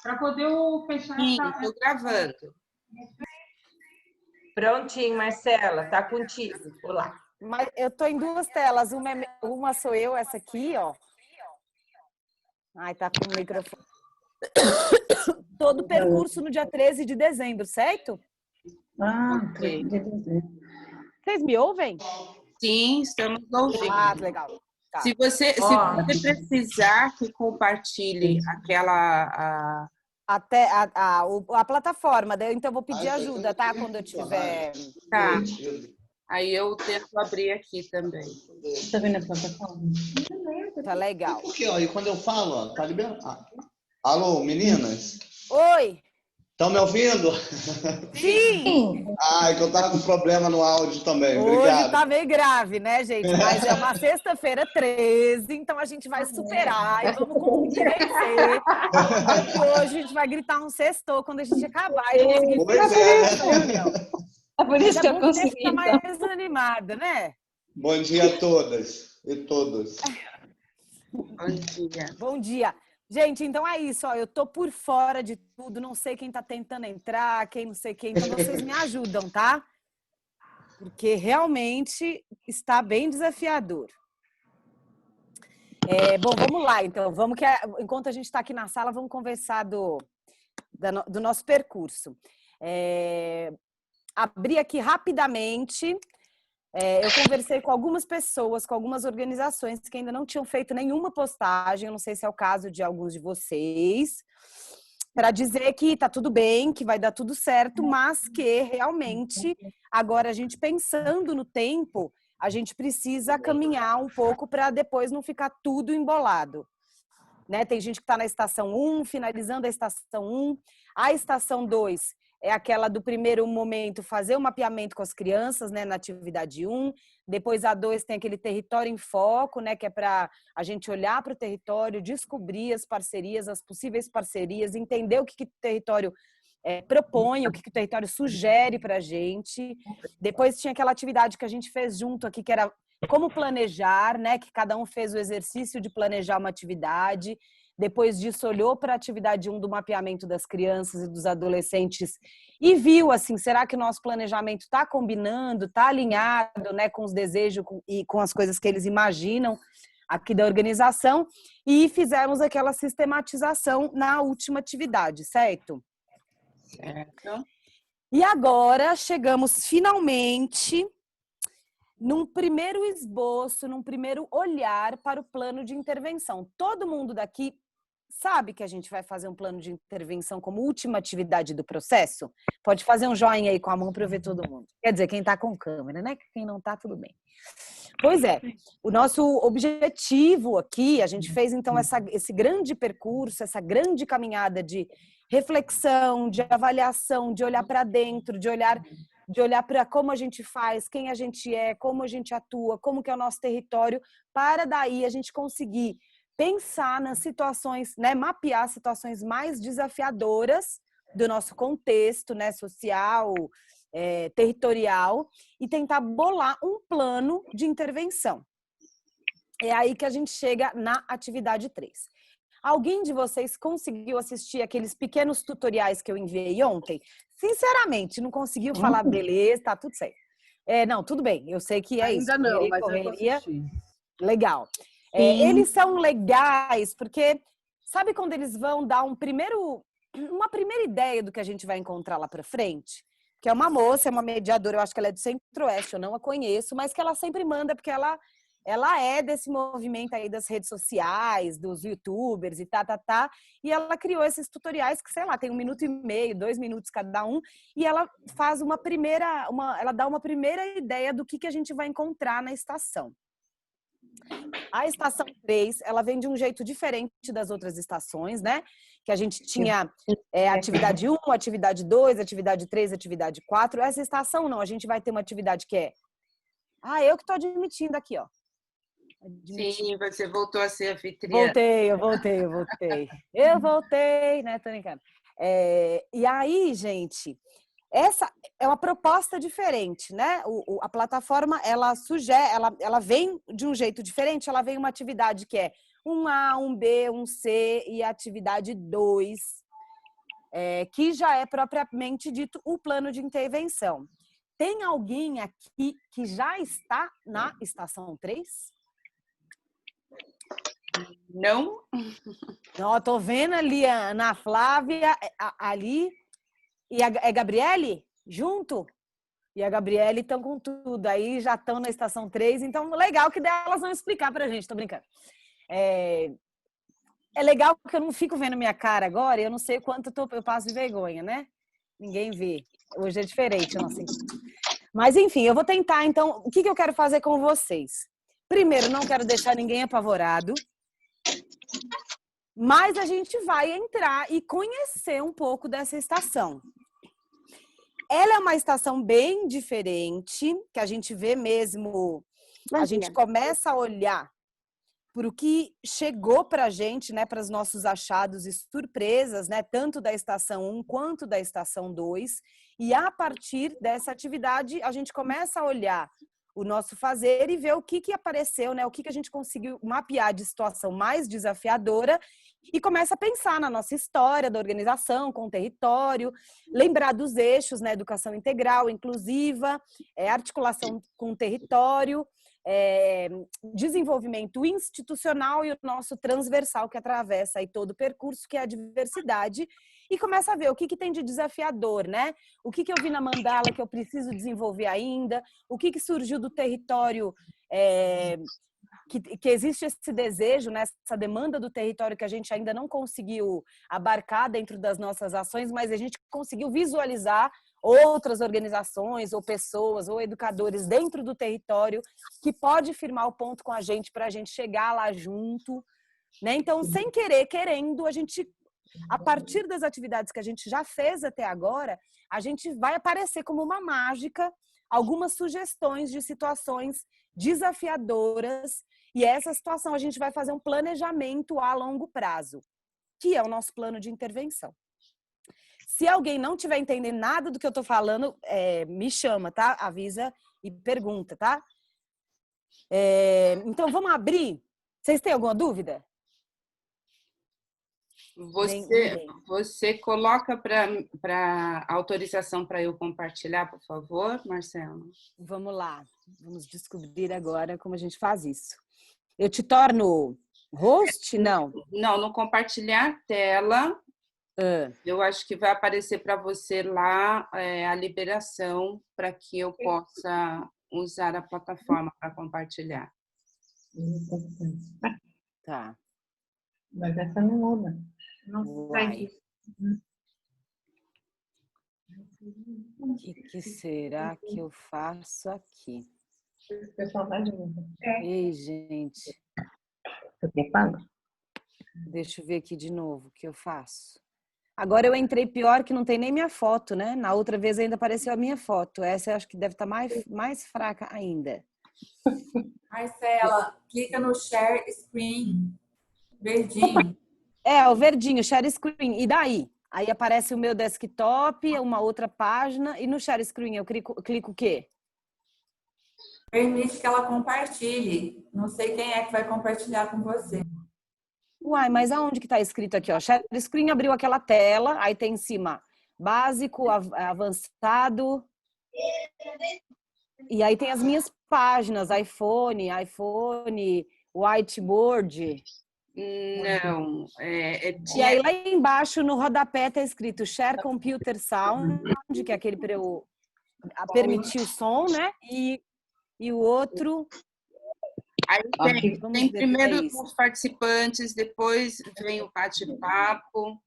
para poder fechar Sim, essa... estou gravando. Prontinho, Marcela, tá contigo. Olá. Mas eu tô em duas telas, uma sou eu, essa aqui, ó. Ai, tá com o microfone. Todo o percurso no dia 13 de dezembro, certo? Ah, Ok. Vocês me ouvem? Sim, estamos ouvindo. Ah, legal. Tá. Se você precisar que compartilhe aquela... Até a plataforma, então eu vou pedir ajuda, tá? Quando eu tiver... Tá. Aí eu tento abrir aqui também. Tá vendo a plataforma? Tá legal. Porque, ó, e quando eu falo, ó, tá liberado. Alô, meninas? Oi! Estão me ouvindo? Sim! Ah, é que eu tava com problema no áudio também. Hoje Obrigado. tá meio grave, né, gente? Mas é uma sexta-feira 13, então a gente vai superar e vamos conseguir vencer. E hoje a gente vai gritar um sextou quando a gente acabar e conseguir Pois fechar é, essa reunião. É por isso que eu Você consegui. fica mais animada, né? Bom dia a todas e todos. Bom dia. Bom dia. Gente, então é isso, ó, eu tô por fora de tudo, não sei quem tá tentando entrar, quem não sei quem, então vocês me ajudam, tá? Porque realmente está bem desafiador. Bom, vamos lá, então. Enquanto a gente está aqui na sala, vamos conversar do nosso percurso. Abri aqui rapidamente. Eu conversei com algumas pessoas, com algumas organizações que ainda não tinham feito nenhuma postagem, eu não sei se é o caso de alguns de vocês, para dizer que tá tudo bem, que vai dar tudo certo, mas que realmente, agora a gente pensando no tempo, a gente precisa caminhar um pouco para depois não ficar tudo embolado. Né? Tem gente que está na estação 1, finalizando a estação 1, a estação 2 é aquela do primeiro momento, fazer o mapeamento com as crianças, né, na atividade 1. Depois a 2 tem aquele território em foco, né, que é para a gente olhar para o território, descobrir as parcerias, as possíveis parcerias, entender o que o território propõe, o que o território sugere para a gente. Depois tinha aquela atividade que a gente fez junto aqui, que era como planejar, né, que cada um fez o exercício de planejar uma atividade. Depois disso, olhou para a atividade 1 do mapeamento das crianças e dos adolescentes e viu, assim, será que o nosso planejamento está combinando, está alinhado, né, com os desejos e com as coisas que eles imaginam aqui da organização? E fizemos aquela sistematização na última atividade, certo? Certo. E agora chegamos finalmente num primeiro esboço, num primeiro olhar para o plano de intervenção. Todo mundo daqui sabe que a gente vai fazer um plano de intervenção como última atividade do processo? Pode fazer um joinha aí com a mão para eu ver todo mundo. Quer dizer, quem está com câmera, né? Quem não está, tudo bem. Pois é, o nosso objetivo aqui, a gente fez então esse grande percurso, essa grande caminhada de reflexão, de avaliação, de olhar para dentro, de olhar para como a gente faz, quem a gente é, como a gente atua, como que é o nosso território, para daí a gente conseguir pensar nas situações, né, mapear situações mais desafiadoras do nosso contexto, né, social, territorial, e tentar bolar um plano de intervenção. É aí que a gente chega na atividade 3. Alguém de vocês conseguiu assistir aqueles pequenos tutoriais que eu enviei ontem? Sinceramente, não conseguiu falar, beleza, tá tudo certo. Não, tudo bem, eu sei que é isso. Ainda não, mas correria. eu assisti. Legal. Eles são legais porque, sabe quando eles vão dar uma primeira ideia do que a gente vai encontrar lá para frente? Que é uma moça, é uma mediadora, eu acho que ela é do Centro-Oeste, eu não a conheço, mas que ela sempre manda, porque ela é desse movimento aí das redes sociais, dos youtubers e e ela criou esses tutoriais que, sei lá, tem 1 minuto e meio, 2 minutos cada um, e ela faz ela dá uma primeira ideia do que a gente vai encontrar na estação. A estação 3, ela vem de um jeito diferente das outras estações, né? Que a gente tinha atividade 1, atividade 2, atividade 3, atividade 4. Essa estação não, a gente vai ter uma atividade que é... eu que estou admitindo aqui, ó. Sim, você voltou a ser anfitriã. Eu voltei. Eu voltei, né? Tô brincando. E aí, gente, essa é uma proposta diferente, né? A plataforma, ela ela vem de um jeito diferente, ela vem uma atividade que é um A, um B, um C e a atividade 2, que já é propriamente dito o plano de intervenção. Tem alguém aqui que já está na estação 3? Não? Não, eu tô vendo ali a Ana Flávia, ali, e é Gabriele junto? E a Gabriele estão com tudo, aí já estão na estação 3, então legal que elas vão explicar pra gente, tô brincando. É legal porque eu não fico vendo minha cara agora, eu não sei o quanto eu passo de vergonha, né? Ninguém vê. Hoje é diferente, eu não sei. Mas enfim, eu vou tentar, então, o que eu quero fazer com vocês? Primeiro, não quero deixar ninguém apavorado, mas a gente vai entrar e conhecer um pouco dessa estação. Ela é uma estação bem diferente, que a gente vê mesmo, a gente começa a olhar para o que chegou para a gente, né, para os nossos achados e surpresas, né, tanto da estação 1 quanto da estação 2, e a partir dessa atividade a gente começa a olhar o nosso fazer e ver o que apareceu, né, o que a gente conseguiu mapear de situação mais desafiadora e começa a pensar na nossa história da organização, com o território, lembrar dos eixos, né, educação integral, inclusiva, articulação com o território, desenvolvimento institucional e o nosso transversal que atravessa aí todo o percurso, que é a diversidade, e começa a ver o que tem de desafiador, né? O que eu vi na mandala que eu preciso desenvolver ainda, o que surgiu do território, que existe esse desejo, né? Essa demanda do território que a gente ainda não conseguiu abarcar dentro das nossas ações, mas a gente conseguiu visualizar outras organizações ou pessoas ou educadores dentro do território que pode firmar o ponto com a gente para a gente chegar lá junto, né? Então, sem querer, querendo, a gente, a partir das atividades que a gente já fez até agora, a gente vai aparecer como uma mágica algumas sugestões de situações desafiadoras, e essa situação a gente vai fazer um planejamento a longo prazo, que é o nosso plano de intervenção. Se alguém não estiver entendendo nada do que eu estou falando, me chama, tá? Avisa e pergunta, tá? Então, vamos abrir? Vocês têm alguma dúvida? Você coloca para autorização para eu compartilhar, por favor, Marcelo? Vamos lá. Vamos descobrir agora como a gente faz isso. Eu te torno host? Não. Não, no compartilhar tela, eu acho que vai aparecer para você lá a liberação para que eu possa usar a plataforma para compartilhar. Tá. Mas essa não muda. Não sai. O que será que eu faço aqui? O pessoal vai de novo. Ei, gente. Você quer pago? Deixa eu ver aqui de novo o que eu faço. Agora eu entrei pior que não tem nem minha foto, né? Na outra vez ainda apareceu a minha foto. Essa eu acho que deve estar mais fraca ainda. Marcela, clica no share screen, verdinho. O verdinho, share screen. E daí? Aí aparece o meu desktop, uma outra página. E no share screen eu clico o quê? Permite que ela compartilhe. Não sei quem é que vai compartilhar com você. Uai, mas aonde que tá escrito aqui, ó? Share screen abriu aquela tela, aí tem em cima básico, avançado. E aí tem as minhas páginas, iPhone, whiteboard. Não. E aí lá embaixo no rodapé tá escrito Share Computer Sound, que é aquele para eu permitir o som, né? E o outro... Aí tem primeiro os participantes, depois vem o bate-papo.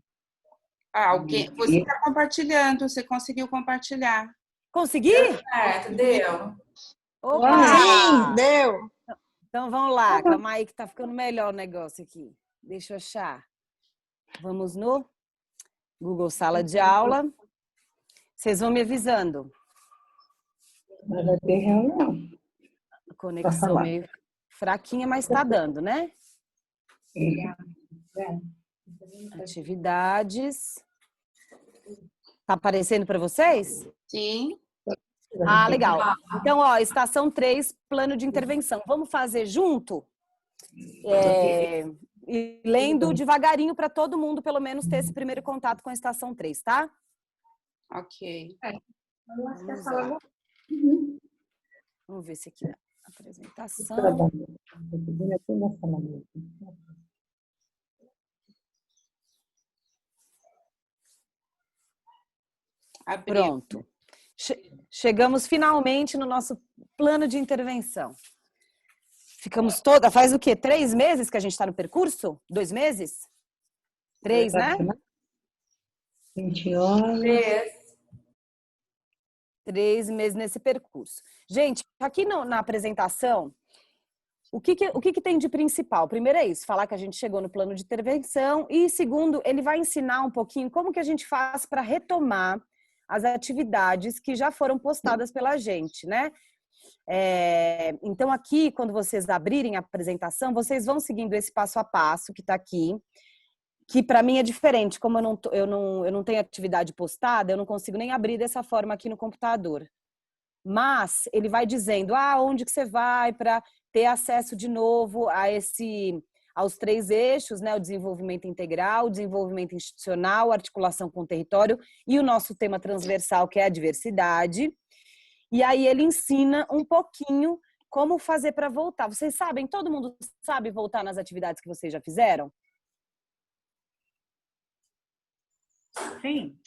Você está compartilhando, você conseguiu compartilhar. Consegui? Certo, deu. Opa! Sim, deu. Então vamos lá, calma aí que tá ficando melhor o negócio aqui. Deixa eu achar. Vamos no Google Sala de Aula. Vocês vão me avisando. Mas vai ter reunião. A conexão meio fraquinha, mas tá dando, né? Atividades. Tá aparecendo para vocês? Sim. Ah, legal. Então, ó, estação 3, plano de intervenção. Vamos fazer junto? ir lendo devagarinho para todo mundo, pelo menos, ter esse primeiro contato com a estação 3, tá? Ok. Eu acho que a Vamos sala lá. Uhum. Vamos ver se aqui na apresentação. Trabalho. Eu tô na sala mesmo. Abriu. Pronto. Chegamos finalmente no nosso plano de intervenção. Ficamos toda. Faz o quê? 3 meses que a gente está no percurso? 2 meses? 3, né? 20 horas. 3 meses nesse percurso. Gente, aqui na apresentação, o que tem de principal? Primeiro é isso, falar que a gente chegou no plano de intervenção. E segundo, ele vai ensinar um pouquinho como que a gente faz para retomar as atividades que já foram postadas pela gente, né? Então aqui, quando vocês abrirem a apresentação, vocês vão seguindo esse passo a passo que está aqui, que para mim é diferente. Como eu não tenho atividade postada, eu não consigo nem abrir dessa forma aqui no computador. Mas ele vai dizendo onde que você vai para ter acesso de novo aos 3 eixos, né? O desenvolvimento integral, o desenvolvimento institucional, articulação com o território e o nosso tema transversal, que é a diversidade. E aí ele ensina um pouquinho como fazer para voltar. Vocês sabem, todo mundo sabe voltar nas atividades que vocês já fizeram? Sim.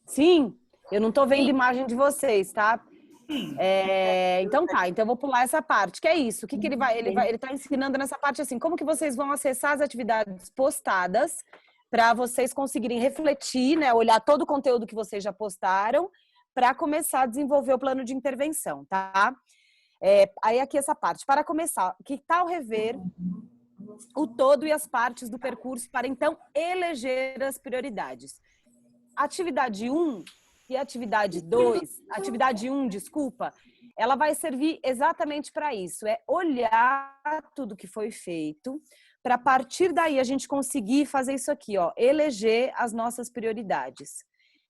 Sim? Eu não estou vendo imagem de vocês, tá? Então tá, então eu vou pular essa parte, que é isso. O que ele tá ensinando nessa parte assim, como que vocês vão acessar as atividades postadas para vocês conseguirem refletir, né, olhar todo o conteúdo que vocês já postaram para começar a desenvolver o plano de intervenção, tá? Aí aqui essa parte. Para começar, que tal rever o todo e as partes do percurso para então eleger as prioridades? Atividade 1 e atividade 1, desculpa, ela vai servir exatamente para isso, olhar tudo que foi feito, para a partir daí a gente conseguir fazer isso aqui, eleger as nossas prioridades,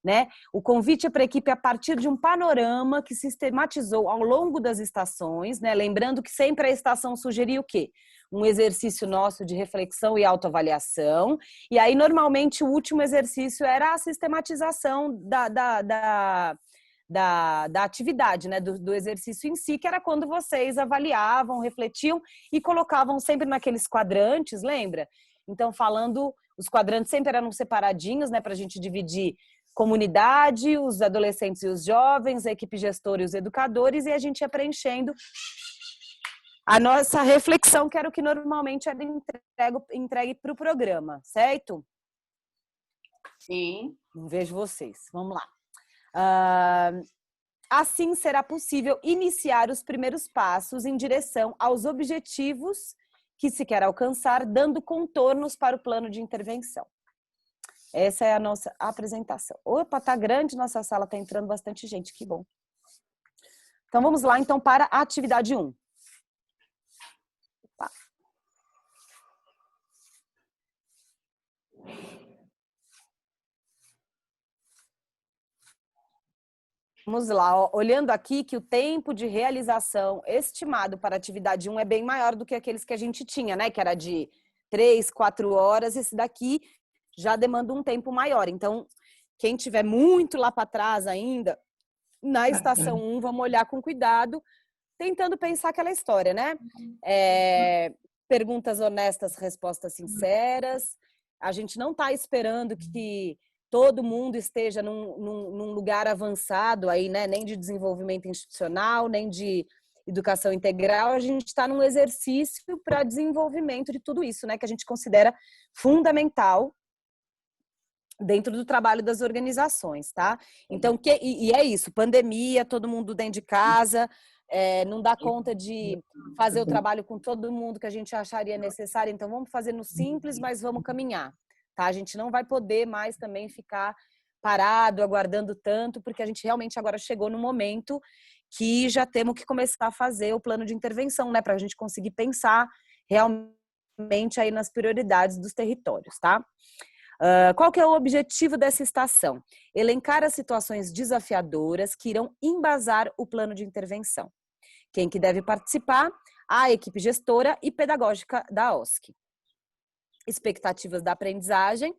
né? O convite é para a equipe a partir de um panorama que sistematizou ao longo das estações, né? Lembrando que sempre a estação sugeria o quê? Um exercício nosso de reflexão e autoavaliação. E aí, normalmente, o último exercício era a sistematização da atividade, né? Do exercício em si, que era quando vocês avaliavam, refletiam e colocavam sempre naqueles quadrantes, lembra? Então, os quadrantes sempre eram separadinhos, né? Para a gente dividir comunidade, os adolescentes e os jovens, a equipe gestora e os educadores, e a gente ia preenchendo a nossa reflexão, que era o que normalmente era entregue para o programa, certo? Sim. Não vejo vocês. Vamos lá. Assim será possível iniciar os primeiros passos em direção aos objetivos que se quer alcançar, dando contornos para o plano de intervenção. Essa é a nossa apresentação. Opa, tá grande nossa sala, tá entrando bastante gente, que bom. Então vamos lá então para a atividade 1. Vamos lá, olhando aqui que o tempo de realização estimado para a atividade 1 é bem maior do que aqueles que a gente tinha, né? Que era de 3, 4 horas, esse daqui já demanda um tempo maior. Então, quem tiver muito lá para trás ainda, na estação 1, vamos olhar com cuidado, tentando pensar aquela história, né? Perguntas honestas, respostas sinceras. A gente não está esperando que todo mundo esteja num lugar avançado aí, né? Nem de desenvolvimento institucional, nem de educação integral. A gente está num exercício para desenvolvimento de tudo isso, né? Que a gente considera fundamental dentro do trabalho das organizações, tá? Então, e é isso, pandemia, todo mundo dentro de casa, não dá conta de fazer o trabalho com todo mundo que a gente acharia necessário, então vamos fazer no simples, mas vamos caminhar, tá? A gente não vai poder mais também ficar parado, aguardando tanto, porque a gente realmente agora chegou no momento que já temos que começar a fazer o plano de intervenção, né? Para a gente conseguir pensar realmente aí nas prioridades dos territórios, tá? Qual que é o objetivo dessa estação? Elencar as situações desafiadoras que irão embasar o plano de intervenção. Quem que deve participar? A equipe gestora e pedagógica da OSC. expectativas da aprendizagem,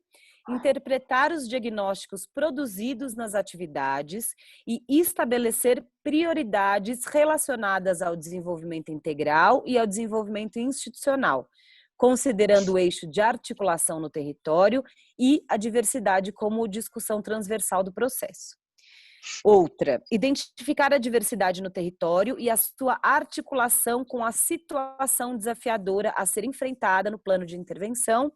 interpretar os diagnósticos produzidos nas atividades e estabelecer prioridades relacionadas ao desenvolvimento integral e ao desenvolvimento institucional, considerando o eixo de articulação no território e a diversidade como discussão transversal do processo. Outra, identificar a diversidade no território e a sua articulação com a situação desafiadora a ser enfrentada no plano de intervenção.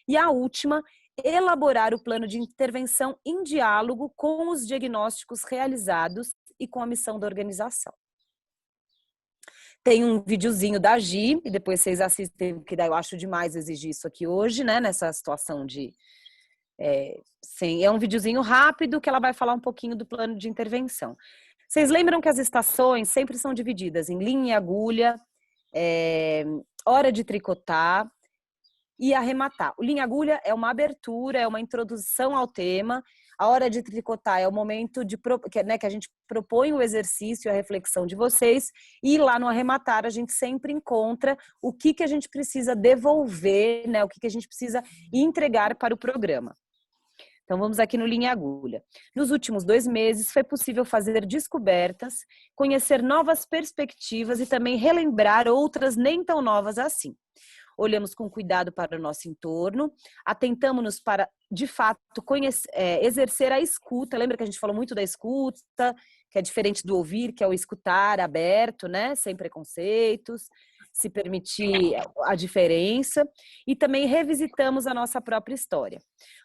E a última, elaborar o plano de intervenção em diálogo com os diagnósticos realizados e com a missão da organização. Tem um videozinho da Gi, e depois vocês assistem, que daí eu acho demais exigir isso aqui hoje, né, nessa situação de... é um videozinho rápido que ela vai falar um pouquinho do plano de intervenção. Vocês lembram que as estações sempre são divididas em linha e agulha, hora de tricotar e arrematar. O linha e agulha é uma abertura, é uma introdução ao tema. A hora de tricotar é o momento que a gente propõe o exercício, a reflexão de vocês. E lá no arrematar a gente sempre encontra o que a gente precisa devolver, né? O que a gente precisa entregar para o programa. Então, vamos aqui no linha e agulha. Nos últimos 2 meses, foi possível fazer descobertas, conhecer novas perspectivas e também relembrar outras nem tão novas assim. Olhamos com cuidado para o nosso entorno, atentamos-nos para, de fato, exercer a escuta. Lembra que a gente falou muito da escuta, que é diferente do ouvir, que é o escutar aberto, né? Sem preconceitos, se permitir a diferença. E também revisitamos a nossa própria história.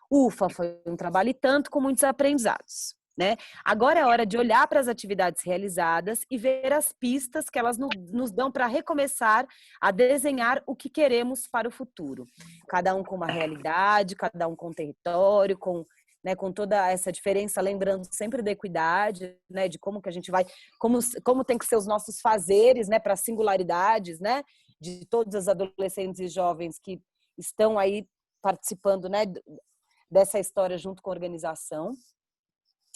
Ufa, foi um trabalho e tanto com muitos aprendizados, né? Agora é hora de olhar para as atividades realizadas e ver as pistas que elas nos dão para recomeçar a desenhar o que queremos para o futuro. Cada um com uma realidade, cada um com um território, com toda essa diferença, lembrando sempre da equidade, né? De como que a gente vai, como tem que ser os nossos fazeres, né? Para as singularidades, né? De todos os adolescentes e jovens que estão aí participando, né? Dessa história junto com a organização.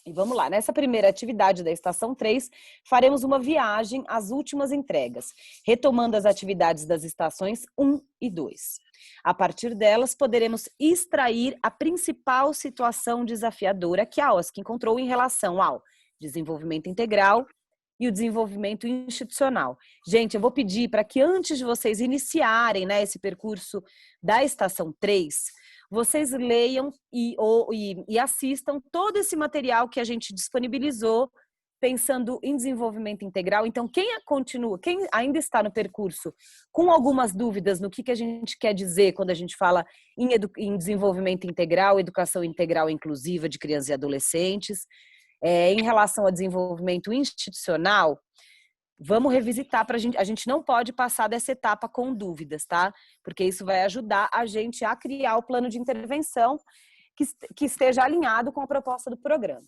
E vamos lá, nessa primeira atividade da Estação 3, faremos uma viagem às últimas entregas, retomando as atividades das estações 1 e 2. A partir delas, poderemos extrair a principal situação desafiadora que a OSC encontrou em relação ao desenvolvimento integral e o desenvolvimento institucional. Gente, eu vou pedir para que antes de vocês iniciarem, né, esse percurso da Estação 3, vocês leiam e assistam todo esse material que a gente disponibilizou pensando em desenvolvimento integral. Então, quem ainda está no percurso com algumas dúvidas no que a gente quer dizer quando a gente fala em desenvolvimento integral, educação integral e inclusiva de crianças e adolescentes, em relação ao desenvolvimento institucional, vamos revisitar a gente não pode passar dessa etapa com dúvidas, tá? Porque isso vai ajudar a gente a criar o plano de intervenção que esteja alinhado com a proposta do programa.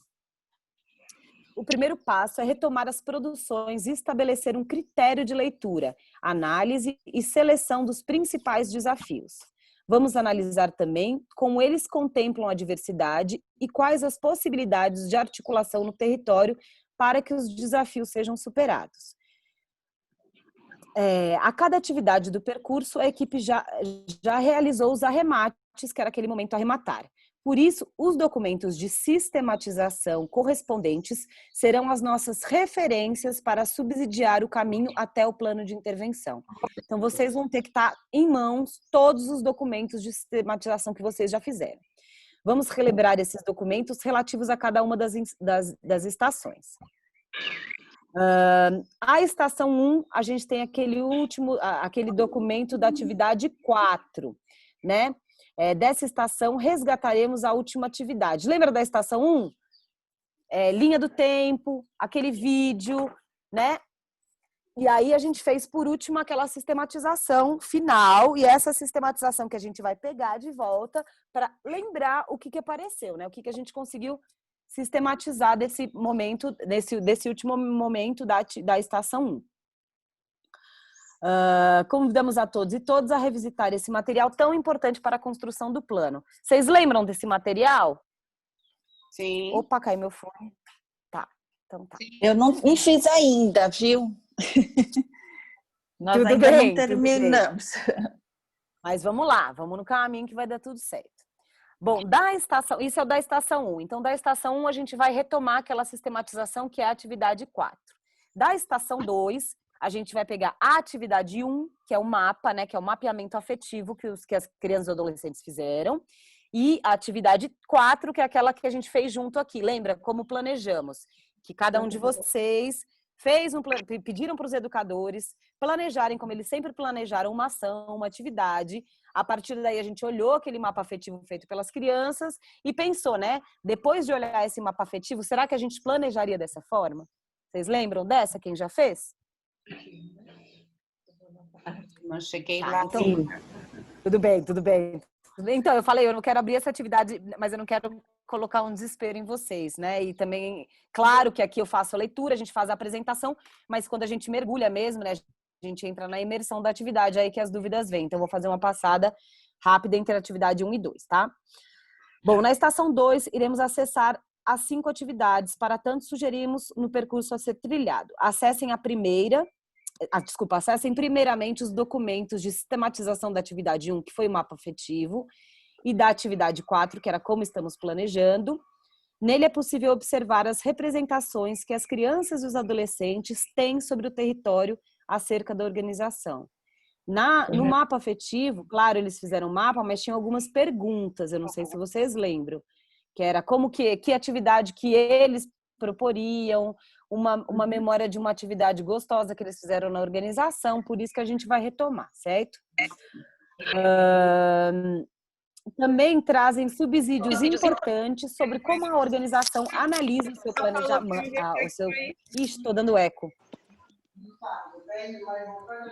O primeiro passo é retomar as produções e estabelecer um critério de leitura, análise e seleção dos principais desafios. Vamos analisar também como eles contemplam a diversidade e quais as possibilidades de articulação no território para que os desafios sejam superados. A cada atividade do percurso, a equipe já realizou os arremates, que era aquele momento arrematar. Por isso, os documentos de sistematização correspondentes serão as nossas referências para subsidiar o caminho até o plano de intervenção. Então, vocês vão ter que estar em mãos todos os documentos de sistematização que vocês já fizeram. Vamos relembrar esses documentos relativos a cada uma das estações. A estação 1, a gente tem aquele documento da atividade 4, né? Dessa estação, resgataremos a última atividade. Lembra da estação 1? Linha do tempo, aquele vídeo, né? E aí a gente fez, por último, aquela sistematização final, e essa sistematização que a gente vai pegar de volta para lembrar o que apareceu, né? O que a gente conseguiu sistematizar desse momento, desse último momento da estação 1. Convidamos a todos e todas a revisitar esse material tão importante para a construção do plano. Vocês lembram desse material? Sim. Opa, caiu meu fone. Tá, então tá. Eu não fiz ainda, viu? Nós Tudo ainda bem, não terminamos. Mas vamos lá, vamos no caminho que vai dar tudo certo. Bom, da estação, isso é o da estação 1. Então, da estação 1, a gente vai retomar aquela sistematização que é a atividade 4. Da estação 2, a gente vai pegar a atividade 1, que é o mapa, né? Que é o mapeamento afetivo que as crianças e adolescentes fizeram. E a atividade 4, que é aquela que a gente fez junto aqui. Lembra como planejamos? Que cada um de vocês pediram para os educadores planejarem, como eles sempre planejaram, uma ação, uma atividade. A partir daí, a gente olhou aquele mapa afetivo feito pelas crianças e pensou, né? Depois de olhar esse mapa afetivo, será que a gente planejaria dessa forma? Vocês lembram dessa? Quem já fez? Não cheguei lá. Então, tudo bem. Então, eu falei, eu não quero abrir essa atividade, mas eu não quero colocar um desespero em vocês, né? E também, claro que aqui eu faço a leitura, a gente faz a apresentação, mas quando a gente mergulha mesmo, né? A gente entra na imersão da atividade, aí que as dúvidas vêm. Então, eu vou fazer uma passada rápida entre a atividade 1 e 2, tá? Bom, na estação 2, iremos acessar as 5 atividades, para tanto sugerimos no percurso a ser trilhado. Acessem primeiramente os documentos de sistematização da atividade 1, que foi o mapa afetivo, e da atividade 4, que era como estamos planejando. Nele é possível observar as representações que as crianças e os adolescentes têm sobre o território acerca da organização. No mapa afetivo, claro, eles fizeram um mapa, mas tinham algumas perguntas, eu não sei se vocês lembram, que era que atividade que eles proporiam, uma memória de uma atividade gostosa que eles fizeram na organização, por isso que a gente vai retomar, certo? Também trazem subsídios importantes sobre como a organização analisa o seu planejamento. Ixi, estou dando eco.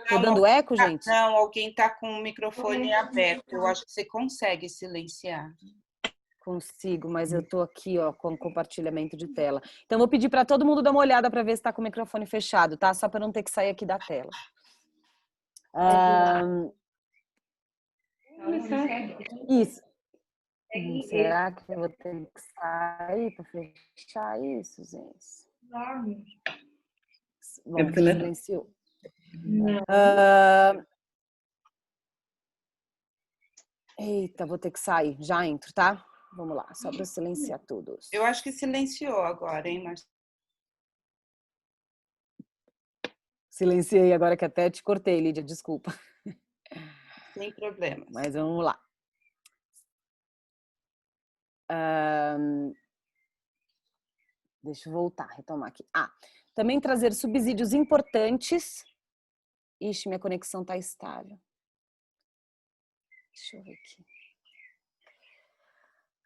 Estou dando eco, gente? Não, alguém está com o microfone aberto. Eu acho que você consegue silenciar. Consigo, mas eu tô aqui, ó, com compartilhamento de tela. Então, vou pedir para todo mundo dar uma olhada para ver se está com o microfone fechado, tá? Só para não ter que sair aqui da tela. Isso. Será que eu vou ter que sair para fechar isso, gente? Bom, silenciou. Eita, vou ter que sair. Já entro, tá? Vamos lá, só para silenciar todos. Eu acho que silenciou agora, hein, Marcelo? Silenciei agora que até te cortei, Lídia, desculpa. Sem problemas. Mas vamos lá. Deixa eu voltar, retomar aqui. Também trazer subsídios importantes. Ixi, minha conexão tá estável. Deixa eu ver aqui.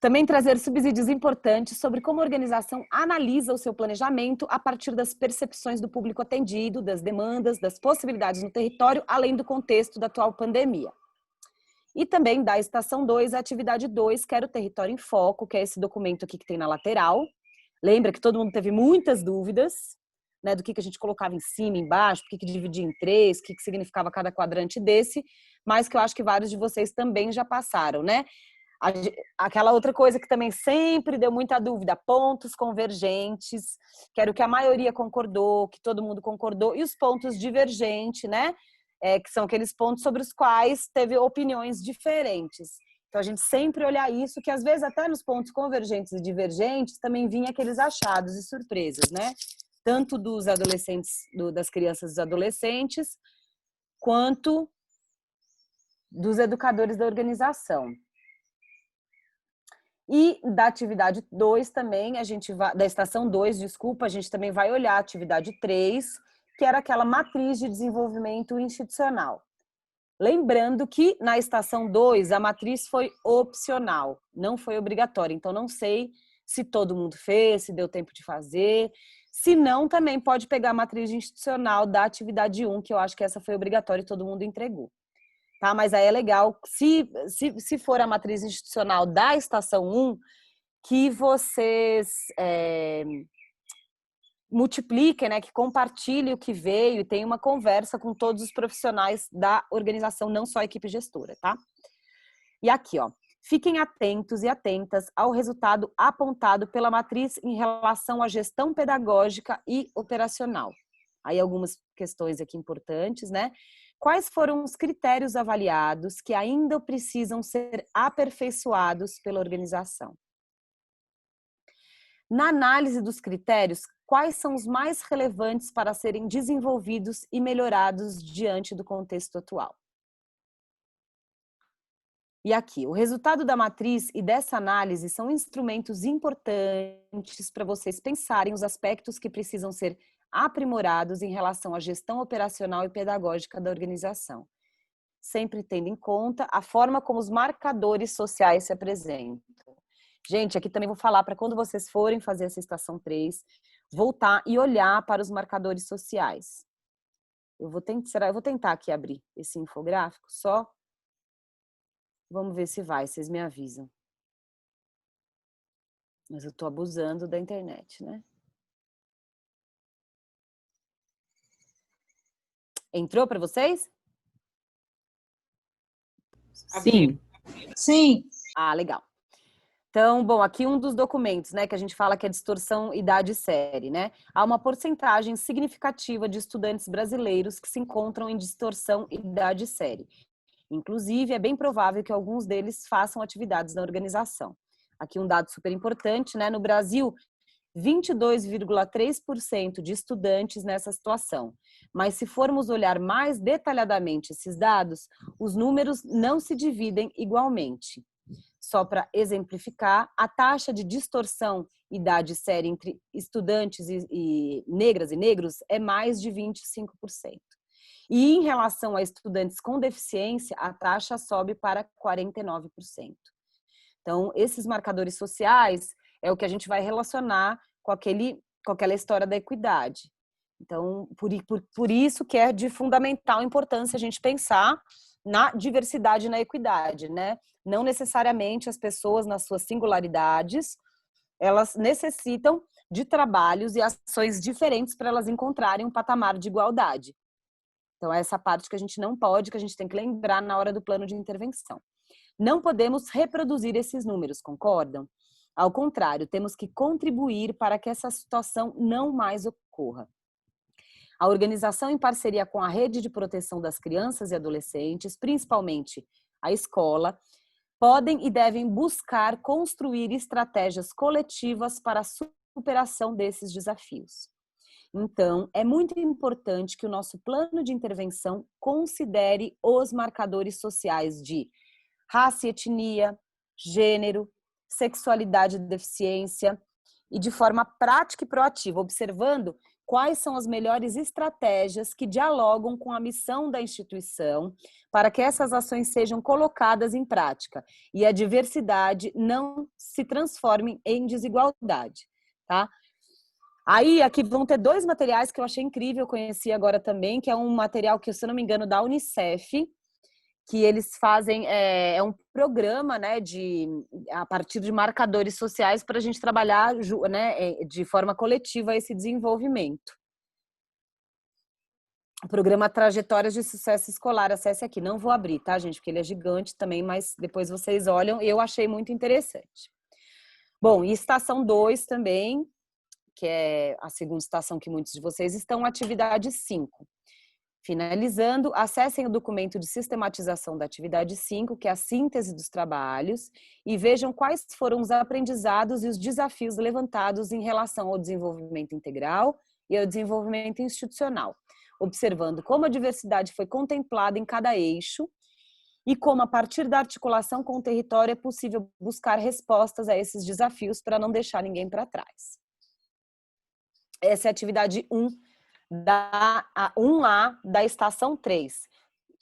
Também trazer subsídios importantes sobre como a organização analisa o seu planejamento a partir das percepções do público atendido, das demandas, das possibilidades no território, além do contexto da atual pandemia. E também da estação 2, a atividade 2, que era o território em foco, que é esse documento aqui que tem na lateral. Lembra que todo mundo teve muitas dúvidas, né, do que a gente colocava em cima, embaixo, por que dividia em 3, o que significava cada quadrante desse, mas que eu acho que vários de vocês também já passaram, né? Aquela outra coisa que também sempre deu muita dúvida, pontos convergentes, que era o que a maioria concordou, que todo mundo concordou, e os pontos divergentes, né? Que são aqueles pontos sobre os quais teve opiniões diferentes. Então, a gente sempre olhar isso, que às vezes até nos pontos convergentes e divergentes também vinha aqueles achados e surpresas, né? Tanto dos adolescentes, das crianças e dos adolescentes, quanto dos educadores da organização. E da atividade 2 também, da estação 2, desculpa, a gente também vai olhar a atividade 3, que era aquela matriz de desenvolvimento institucional. Lembrando que na estação 2 a matriz foi opcional, não foi obrigatória. Então não sei se todo mundo fez, se deu tempo de fazer. Se não, também pode pegar a matriz institucional da atividade 1, que eu acho que essa foi obrigatória e todo mundo entregou. Tá? Mas aí é legal, se for a matriz institucional da estação 1, que vocês multipliquem, né, que compartilhem o que veio e tenham uma conversa com todos os profissionais da organização, não só a equipe gestora, tá? E aqui, ó, fiquem atentos e atentas ao resultado apontado pela matriz em relação à gestão pedagógica e operacional. Aí algumas questões aqui importantes, né? Quais foram os critérios avaliados que ainda precisam ser aperfeiçoados pela organização? Na análise dos critérios, quais são os mais relevantes para serem desenvolvidos e melhorados diante do contexto atual? E aqui, o resultado da matriz e dessa análise são instrumentos importantes para vocês pensarem os aspectos que precisam ser aprimorados em relação à gestão operacional e pedagógica da organização, sempre tendo em conta a forma como os marcadores sociais se apresentam. Gente, aqui também vou falar para quando vocês forem fazer essa estação 3, voltar e olhar para os marcadores sociais. Eu vou tentar aqui abrir esse infográfico só. Vamos ver se vai, vocês me avisam. Mas eu tô abusando da internet, né? Entrou para vocês? Sim. Sim. Ah, legal. Então, bom, aqui um dos documentos, né, que a gente fala que é distorção idade e série, né? Há uma porcentagem significativa de estudantes brasileiros que se encontram em distorção idade e série. Inclusive, é bem provável que alguns deles façam atividades na organização. Aqui um dado super importante, né? No Brasil, 22,3% de estudantes nessa situação. Mas se formos olhar mais detalhadamente esses dados, os números não se dividem igualmente. Só para exemplificar, a taxa de distorção idade e série entre estudantes e negras e negros é mais de 25%. E em relação a estudantes com deficiência, a taxa sobe para 49%. Então, esses marcadores sociais é o que a gente vai relacionar com aquela história da equidade. Então, por isso que é de fundamental importância a gente pensar na diversidade e na equidade, né? Não necessariamente as pessoas, nas suas singularidades, elas necessitam de trabalhos e ações diferentes para elas encontrarem um patamar de igualdade. Então, é essa parte que a gente não pode, que a gente tem que lembrar na hora do plano de intervenção. Não podemos reproduzir esses números, concordam? Ao contrário, temos que contribuir para que essa situação não mais ocorra. A organização, em parceria com a Rede de Proteção das Crianças e Adolescentes, principalmente a escola, podem e devem buscar construir estratégias coletivas para a superação desses desafios. Então, é muito importante que o nosso plano de intervenção considere os marcadores sociais de raça e etnia, gênero, sexualidade e deficiência, e de forma prática e proativa, observando quais são as melhores estratégias que dialogam com a missão da instituição para que essas ações sejam colocadas em prática e a diversidade não se transforme em desigualdade, tá? Aí, aqui vão ter 2 materiais que eu achei incrível, eu conheci agora também, que é um material que, se eu não me engano, da Unicef, que eles fazem, é um programa, né, a partir de marcadores sociais para a gente trabalhar, né, de forma coletiva esse desenvolvimento. O programa Trajetórias de Sucesso Escolar, acesse aqui. Não vou abrir, tá, gente, porque ele é gigante também, mas depois vocês olham, eu achei muito interessante. Bom, e estação 2 também, que é a segunda estação que muitos de vocês estão, atividade 5. Finalizando, acessem o documento de sistematização da atividade 5, que é a síntese dos trabalhos, e vejam quais foram os aprendizados e os desafios levantados em relação ao desenvolvimento integral e ao desenvolvimento institucional, observando como a diversidade foi contemplada em cada eixo e como, a partir da articulação com o território, é possível buscar respostas a esses desafios para não deixar ninguém para trás. Essa é a atividade 1, da 1A da estação 3.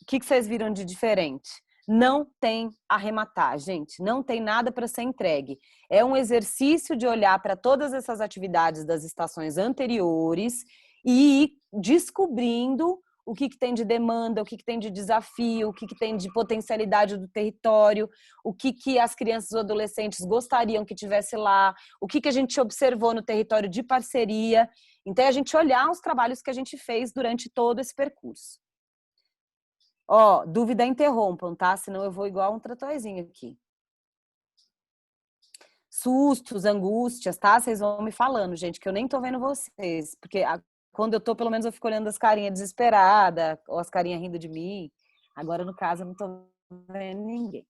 O que vocês viram de diferente? Não tem arrematar, gente. Não tem nada para ser entregue. É um exercício de olhar para todas essas atividades das estações anteriores e ir descobrindo o que tem de demanda, o que tem de desafio, o que tem de potencialidade do território, o que as crianças ou adolescentes gostariam que tivesse lá, o que a gente observou no território de parceria. Então, é a gente olhar os trabalhos que a gente fez durante todo esse percurso. Ó, dúvida, interrompam, tá? Senão eu vou igual um tratorzinho aqui. Sustos, angústias, tá? Vocês vão me falando, gente, que eu nem tô vendo vocês, porque Quando eu tô, pelo menos eu fico olhando as carinhas desesperadas, ou as carinhas rindo de mim. Agora, no caso, eu não tô vendo ninguém.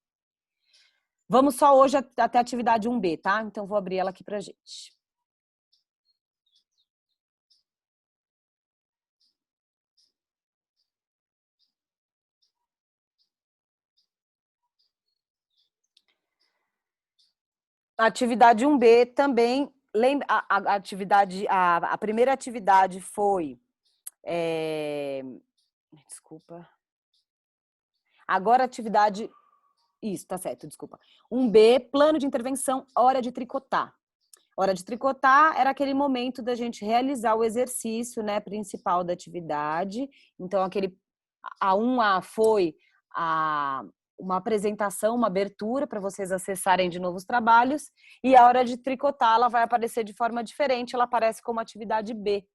Vamos só hoje até a atividade 1B, tá? Então, vou abrir ela aqui pra gente. A atividade 1B também, lembra, a primeira atividade foi, desculpa, agora a atividade, isso, tá certo, desculpa. 1B, plano de intervenção, hora de tricotar. Hora de tricotar era aquele momento da gente realizar o exercício, né, principal da atividade. Então, a 1A foi uma apresentação, uma abertura para vocês acessarem de novo os trabalhos, e a hora de tricotar ela vai aparecer de forma diferente, ela aparece como atividade B,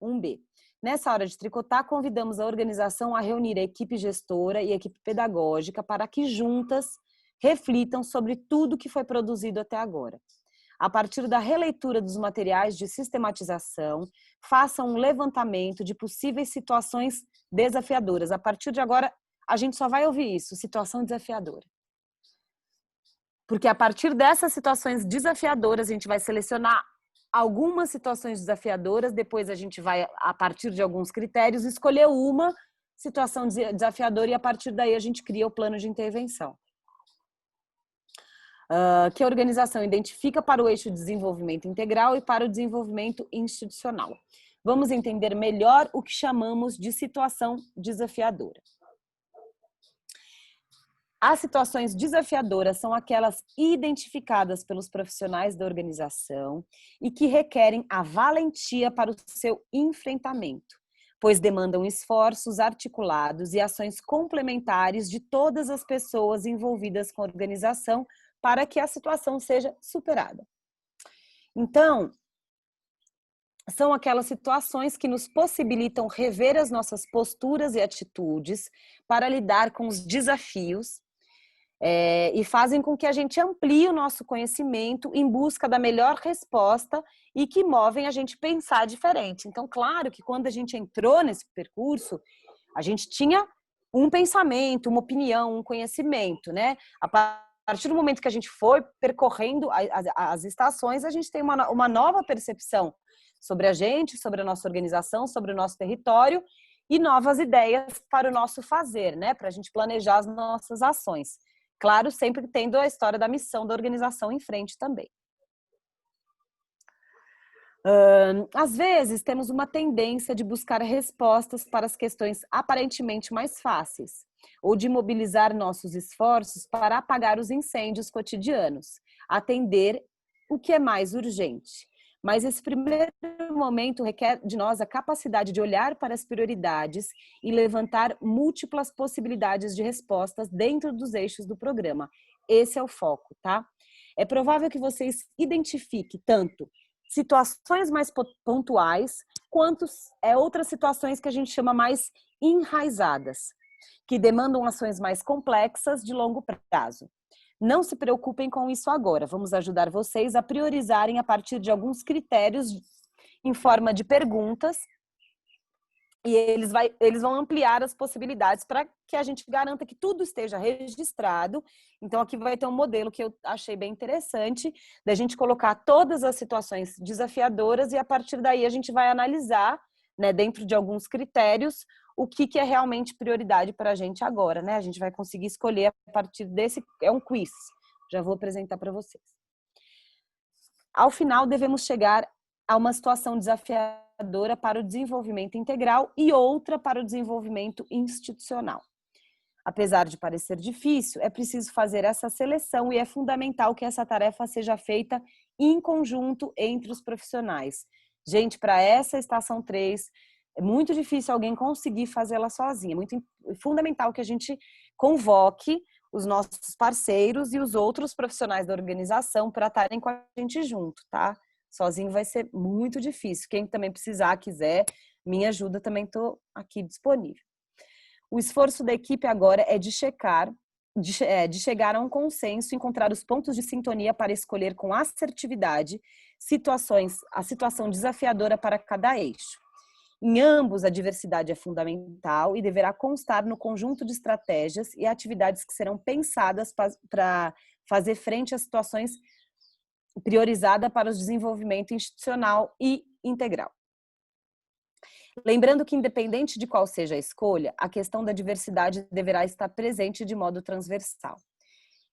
1B. Nessa hora de tricotar, convidamos a organização a reunir a equipe gestora e a equipe pedagógica para que juntas reflitam sobre tudo que foi produzido até agora. A partir da releitura dos materiais de sistematização, façam um levantamento de possíveis situações desafiadoras. A partir de agora, a gente só vai ouvir isso, situação desafiadora. Porque a partir dessas situações desafiadoras, a gente vai selecionar algumas situações desafiadoras, depois a gente vai, a partir de alguns critérios, escolher uma situação desafiadora e a partir daí a gente cria o plano de intervenção. Que a organização identifica para o eixo desenvolvimento integral e para o desenvolvimento institucional. Vamos entender melhor o que chamamos de situação desafiadora. As situações desafiadoras são aquelas identificadas pelos profissionais da organização e que requerem a valentia para o seu enfrentamento, pois demandam esforços articulados e ações complementares de todas as pessoas envolvidas com a organização para que a situação seja superada. Então, são aquelas situações que nos possibilitam rever as nossas posturas e atitudes para lidar com os desafios e fazem com que a gente amplie o nosso conhecimento em busca da melhor resposta e que movem a gente pensar diferente. Então, claro que quando a gente entrou nesse percurso, a gente tinha um pensamento, uma opinião, um conhecimento, né? A partir do momento que a gente foi percorrendo as estações, a gente tem uma nova percepção sobre a gente, sobre a nossa organização, sobre o nosso território e novas ideias para o nosso fazer, né? Para a gente planejar as nossas ações. Claro, sempre tendo a história da missão da organização em frente também. Às vezes, temos uma tendência de buscar respostas para as questões aparentemente mais fáceis, ou de mobilizar nossos esforços para apagar os incêndios cotidianos, atender o que é mais urgente. Mas esse primeiro momento requer de nós a capacidade de olhar para as prioridades e levantar múltiplas possibilidades de respostas dentro dos eixos do programa. Esse é o foco, tá? É provável que vocês identifiquem tanto situações mais pontuais, quanto outras situações que a gente chama mais enraizadas, que demandam ações mais complexas de longo prazo. Não se preocupem com isso agora, vamos ajudar vocês a priorizarem a partir de alguns critérios em forma de perguntas e eles vão ampliar as possibilidades para que a gente garanta que tudo esteja registrado. Então aqui vai ter um modelo que eu achei bem interessante, da gente colocar todas as situações desafiadoras e a partir daí a gente vai analisar, né, dentro de alguns critérios, o que é realmente prioridade para a gente agora, né? A gente vai conseguir escolher a partir desse, é um quiz, já vou apresentar para vocês. Ao final, devemos chegar a uma situação desafiadora para o desenvolvimento integral e outra para o desenvolvimento institucional. Apesar de parecer difícil, é preciso fazer essa seleção e é fundamental que essa tarefa seja feita em conjunto entre os profissionais. Gente, para essa estação 3, é muito difícil alguém conseguir fazê-la sozinha. É muito fundamental que a gente convoque os nossos parceiros e os outros profissionais da organização para estarem com a gente junto, tá? Sozinho vai ser muito difícil. Quem também precisar, quiser, minha ajuda, também estou aqui disponível. O esforço da equipe agora é de chegar a um consenso, encontrar os pontos de sintonia para escolher com assertividade a situação desafiadora para cada eixo. Em ambos, a diversidade é fundamental e deverá constar no conjunto de estratégias e atividades que serão pensadas para fazer frente às situações priorizadas para o desenvolvimento institucional e integral. Lembrando que, independente de qual seja a escolha, a questão da diversidade deverá estar presente de modo transversal.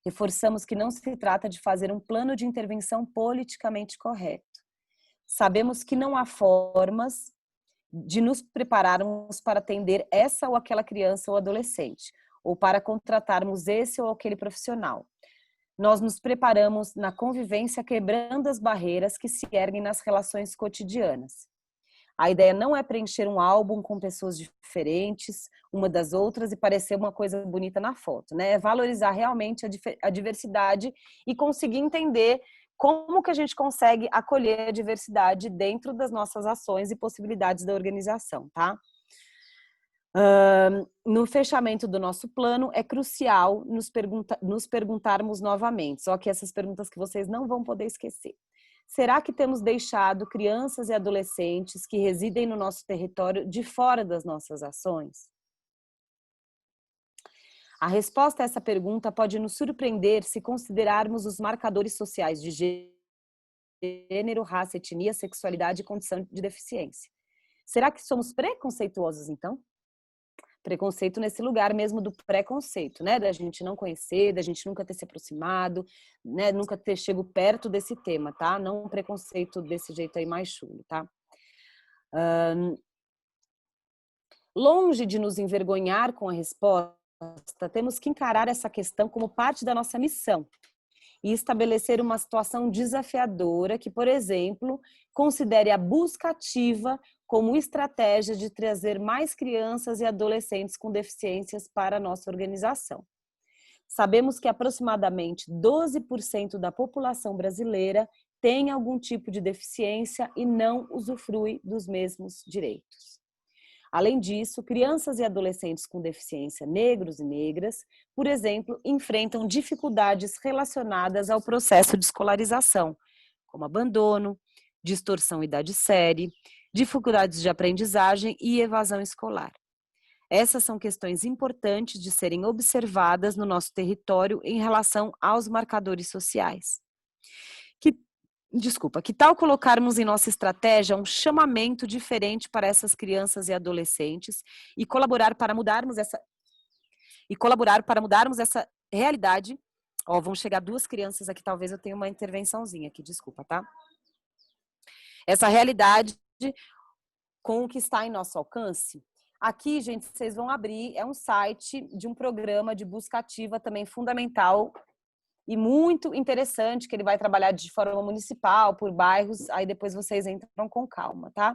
Reforçamos que não se trata de fazer um plano de intervenção politicamente correto. Sabemos que não há formas de nos prepararmos para atender essa ou aquela criança ou adolescente, ou para contratarmos esse ou aquele profissional. Nós nos preparamos na convivência, quebrando as barreiras que se erguem nas relações cotidianas. A ideia não é preencher um álbum com pessoas diferentes, uma das outras, e parecer uma coisa bonita na foto, né? É valorizar realmente a diversidade e conseguir entender como que a gente consegue acolher a diversidade dentro das nossas ações e possibilidades da organização, tá? No fechamento do nosso plano, é crucial nos perguntarmos novamente, só que essas perguntas que vocês não vão poder esquecer. Será que temos deixado crianças e adolescentes que residem no nosso território de fora das nossas ações? A resposta a essa pergunta pode nos surpreender se considerarmos os marcadores sociais de gênero, raça, etnia, sexualidade e condição de deficiência. Será que somos preconceituosos, então? Preconceito nesse lugar mesmo do preconceito, né? Da gente não conhecer, da gente nunca ter se aproximado, né? Nunca ter chego perto desse tema, tá? Não um preconceito desse jeito aí mais chulo, tá? Longe de nos envergonhar com a resposta, temos que encarar essa questão como parte da nossa missão e estabelecer uma situação desafiadora que, por exemplo, considere a busca ativa como estratégia de trazer mais crianças e adolescentes com deficiências para a nossa organização. Sabemos que aproximadamente 12% da população brasileira tem algum tipo de deficiência e não usufrui dos mesmos direitos. Além disso, crianças e adolescentes com deficiência, negros e negras, por exemplo, enfrentam dificuldades relacionadas ao processo de escolarização, como abandono, distorção idade-série, dificuldades de aprendizagem e evasão escolar. Essas são questões importantes de serem observadas no nosso território em relação aos marcadores sociais. Que tal colocarmos em nossa estratégia um chamamento diferente para essas crianças e adolescentes e colaborar para mudarmos essa realidade? Ó, vão chegar 2 crianças aqui, talvez eu tenha uma intervençãozinha aqui, desculpa, tá? Essa realidade com o que está em nosso alcance. Aqui, gente, vocês vão abrir, é um site de um programa de busca ativa também fundamental e muito interessante, que ele vai trabalhar de forma municipal, por bairros, aí depois vocês entram com calma, tá?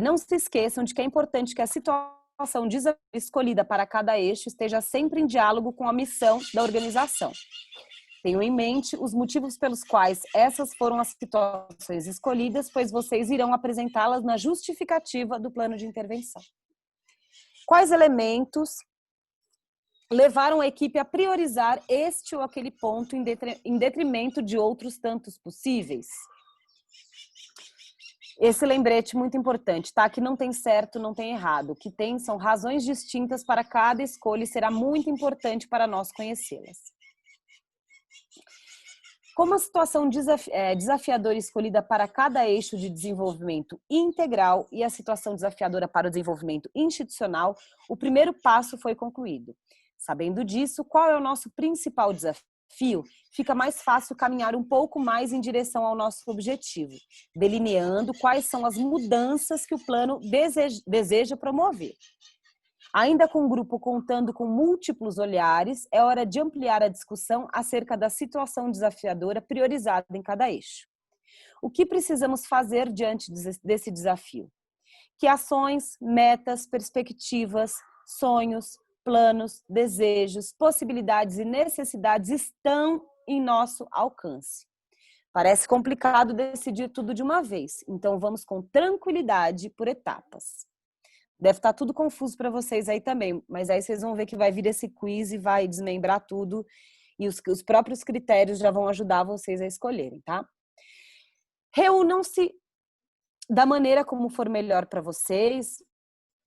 Não se esqueçam de que é importante que a situação escolhida para cada eixo esteja sempre em diálogo com a missão da organização. Tenham em mente os motivos pelos quais essas foram as situações escolhidas, pois vocês irão apresentá-las na justificativa do plano de intervenção. Quais elementos levaram a equipe a priorizar este ou aquele ponto em detrimento de outros tantos possíveis? Esse lembrete muito importante, tá? Que não tem certo, não tem errado. O que tem são razões distintas para cada escolha e será muito importante para nós conhecê-las. Como a situação desafiadora escolhida para cada eixo de desenvolvimento integral e a situação desafiadora para o desenvolvimento institucional, o primeiro passo foi concluído. Sabendo disso, qual é o nosso principal desafio? Fica mais fácil caminhar um pouco mais em direção ao nosso objetivo, delineando quais são as mudanças que o plano deseja promover. Ainda com o grupo contando com múltiplos olhares, é hora de ampliar a discussão acerca da situação desafiadora priorizada em cada eixo. O que precisamos fazer diante desse desafio? Que ações, metas, perspectivas, sonhos, planos, desejos, possibilidades e necessidades estão em nosso alcance. Parece complicado decidir tudo de uma vez, então vamos com tranquilidade por etapas. Deve estar tudo confuso para vocês aí também, mas aí vocês vão ver que vai vir esse quiz e vai desmembrar tudo e os próprios critérios já vão ajudar vocês a escolherem, tá? Reúnam-se da maneira como for melhor para vocês,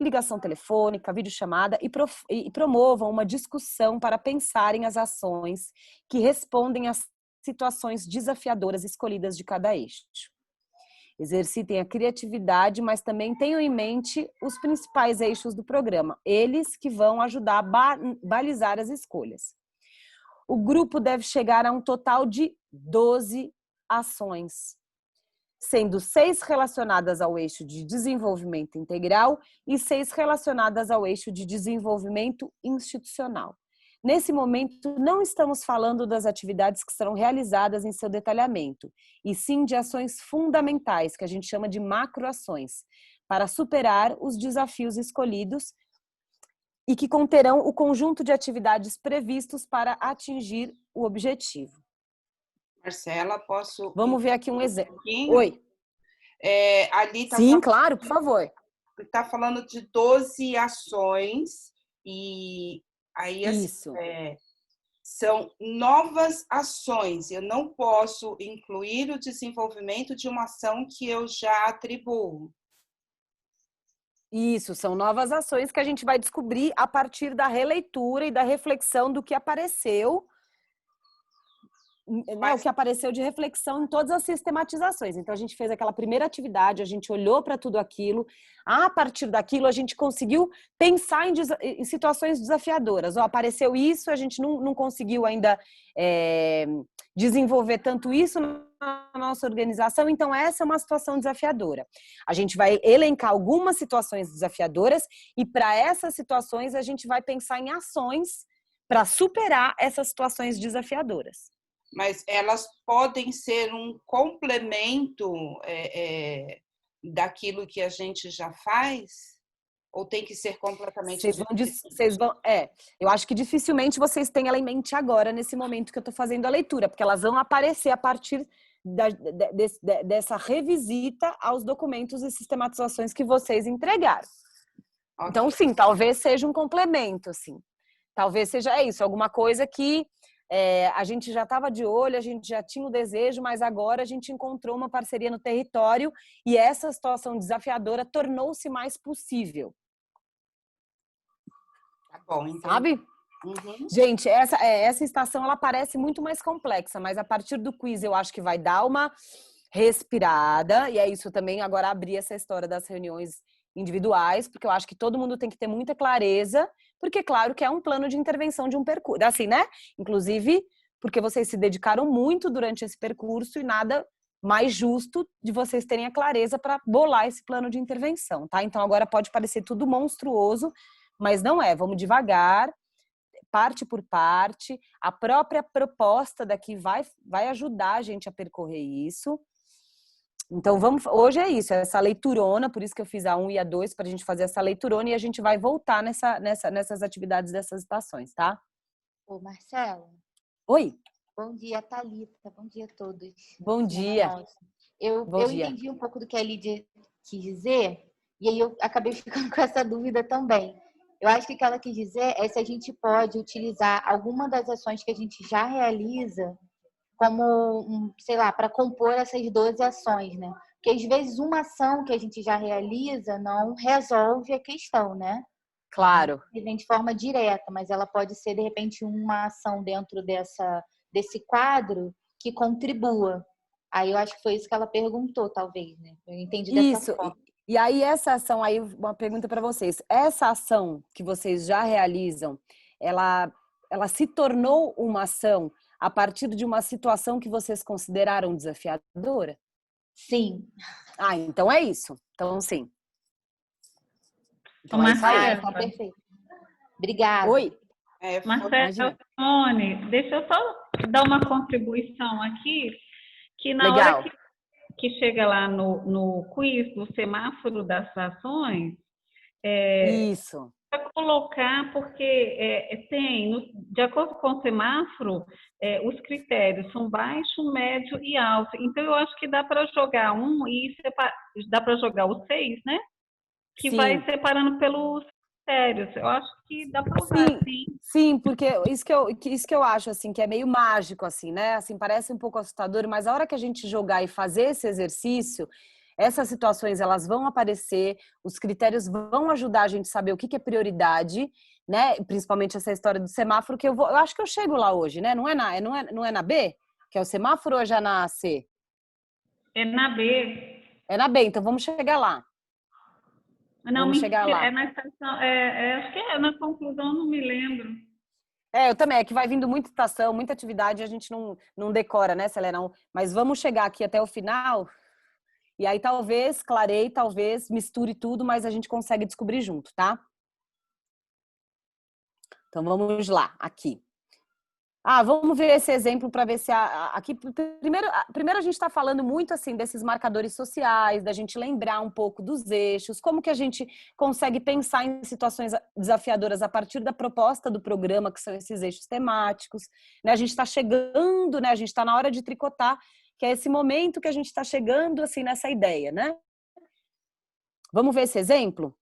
ligação telefônica, videochamada, e promovam uma discussão para pensarem as ações que respondem às situações desafiadoras escolhidas de cada eixo. Exercitem a criatividade, mas também tenham em mente os principais eixos do programa, eles que vão ajudar a balizar as escolhas. O grupo deve chegar a um total de 12 ações, sendo 6 relacionadas ao eixo de desenvolvimento integral e 6 relacionadas ao eixo de desenvolvimento institucional. Nesse momento, não estamos falando das atividades que serão realizadas em seu detalhamento, e sim de ações fundamentais, que a gente chama de macroações, para superar os desafios escolhidos e que conterão o conjunto de atividades previstos para atingir o objetivo. Marcela, posso... Vamos ver aqui um exemplo. Oi. Ali tá Sim, falando, claro, por favor. Está falando de 12 ações e aí Isso. são novas ações. Eu não posso incluir o desenvolvimento de uma ação que eu já atribuo. Isso, são novas ações que a gente vai descobrir a partir da releitura e da reflexão do que apareceu, né, o que apareceu de reflexão em todas as sistematizações. Então, a gente fez aquela primeira atividade, a gente olhou para tudo aquilo, a partir daquilo a gente conseguiu pensar em situações desafiadoras. Apareceu isso, a gente não conseguiu ainda desenvolver tanto isso na nossa organização, então essa é uma situação desafiadora. A gente vai elencar algumas situações desafiadoras e para essas situações a gente vai pensar em ações para superar essas situações desafiadoras. Mas elas podem ser um complemento daquilo que a gente já faz? Ou tem que ser completamente eu acho que dificilmente vocês têm ela em mente agora, nesse momento que eu estou fazendo a leitura, porque elas vão aparecer a partir dessa revisita aos documentos e sistematizações que vocês entregaram. Okay. Então, sim, talvez seja um complemento, assim. Talvez seja isso, alguma coisa que a gente já estava de olho, a gente já tinha o desejo, mas agora a gente encontrou uma parceria no território e essa situação desafiadora tornou-se mais possível. Tá bom, então. Sabe? Uhum. Gente, essa estação ela parece muito mais complexa, mas a partir do quiz eu acho que vai dar uma respirada, e é isso também, agora abrir essa história das reuniões individuais, porque eu acho que todo mundo tem que ter muita clareza, porque claro que é um plano de intervenção de um percurso, assim, né? Inclusive, porque vocês se dedicaram muito durante esse percurso e nada mais justo de vocês terem a clareza para bolar esse plano de intervenção, tá? Então agora pode parecer tudo monstruoso, mas não é. Vamos devagar, parte por parte. A própria proposta daqui vai ajudar a gente a percorrer isso. Então, hoje é isso, essa leiturona, por isso que eu fiz a 1 e a 2, para a gente fazer essa leiturona e a gente vai voltar nessas atividades dessas estações, tá? Ô, Marcela. Oi. Bom dia, Thalita. Bom dia a todos. Bom dia. Eu entendi um pouco do que a Lídia quis dizer e aí eu acabei ficando com essa dúvida também. Eu acho que o que ela quis dizer é se a gente pode utilizar alguma das ações que a gente já realiza como, sei lá, para compor essas 12 ações, né? Porque às vezes uma ação que a gente já realiza não resolve a questão, né? Claro. De forma direta, mas ela pode ser, de repente, uma ação dentro desse quadro que contribua. Aí eu acho que foi isso que ela perguntou, talvez, né? Eu entendi dessa forma. E aí essa ação, aí uma pergunta para vocês. Essa ação que vocês já realizam, ela se tornou uma ação a partir de uma situação que vocês consideraram desafiadora? Sim. Ah, então é isso. Então, sim. Então, tá perfeito. Obrigada. Oi. Marcela, Simone, deixa eu só dar uma contribuição aqui, que na Legal. hora que chega lá no quiz do semáforo das ações, isso. Para colocar, porque de acordo com o semáforo, os critérios são baixo, médio e alto. Então, eu acho que dá para jogar dá para jogar o 6, né? Que sim. vai separando pelos critérios. Eu acho que dá para usar, sim. Sim, porque isso que eu acho, assim, que é meio mágico, assim, né? Assim, parece um pouco assustador, mas a hora que a gente jogar e fazer esse exercício, Essas situações, elas vão aparecer, os critérios vão ajudar a gente a saber o que é prioridade, né? Principalmente essa história do semáforo, que eu acho que eu chego lá hoje, né? Não é na B? Que é o semáforo ou já na C? É na B. É na B, então vamos chegar lá. Não, Vamos chegar mentira, lá. é na estação, acho que é na conclusão, não me lembro. Eu também, é que vai vindo muita estação, muita atividade, a gente não decora, né, Selena? Mas vamos chegar aqui até o final, e aí talvez clareie, talvez misture tudo, mas a gente consegue descobrir junto, tá? Então vamos lá, aqui. Vamos ver esse exemplo para ver se aqui primeiro a gente está falando muito assim desses marcadores sociais, da gente lembrar um pouco dos eixos, como que a gente consegue pensar em situações desafiadoras a partir da proposta do programa, que são esses eixos temáticos, né? A gente está chegando, né? A gente está na hora de tricotar, que é esse momento que a gente está chegando assim nessa ideia, né? Vamos ver esse exemplo?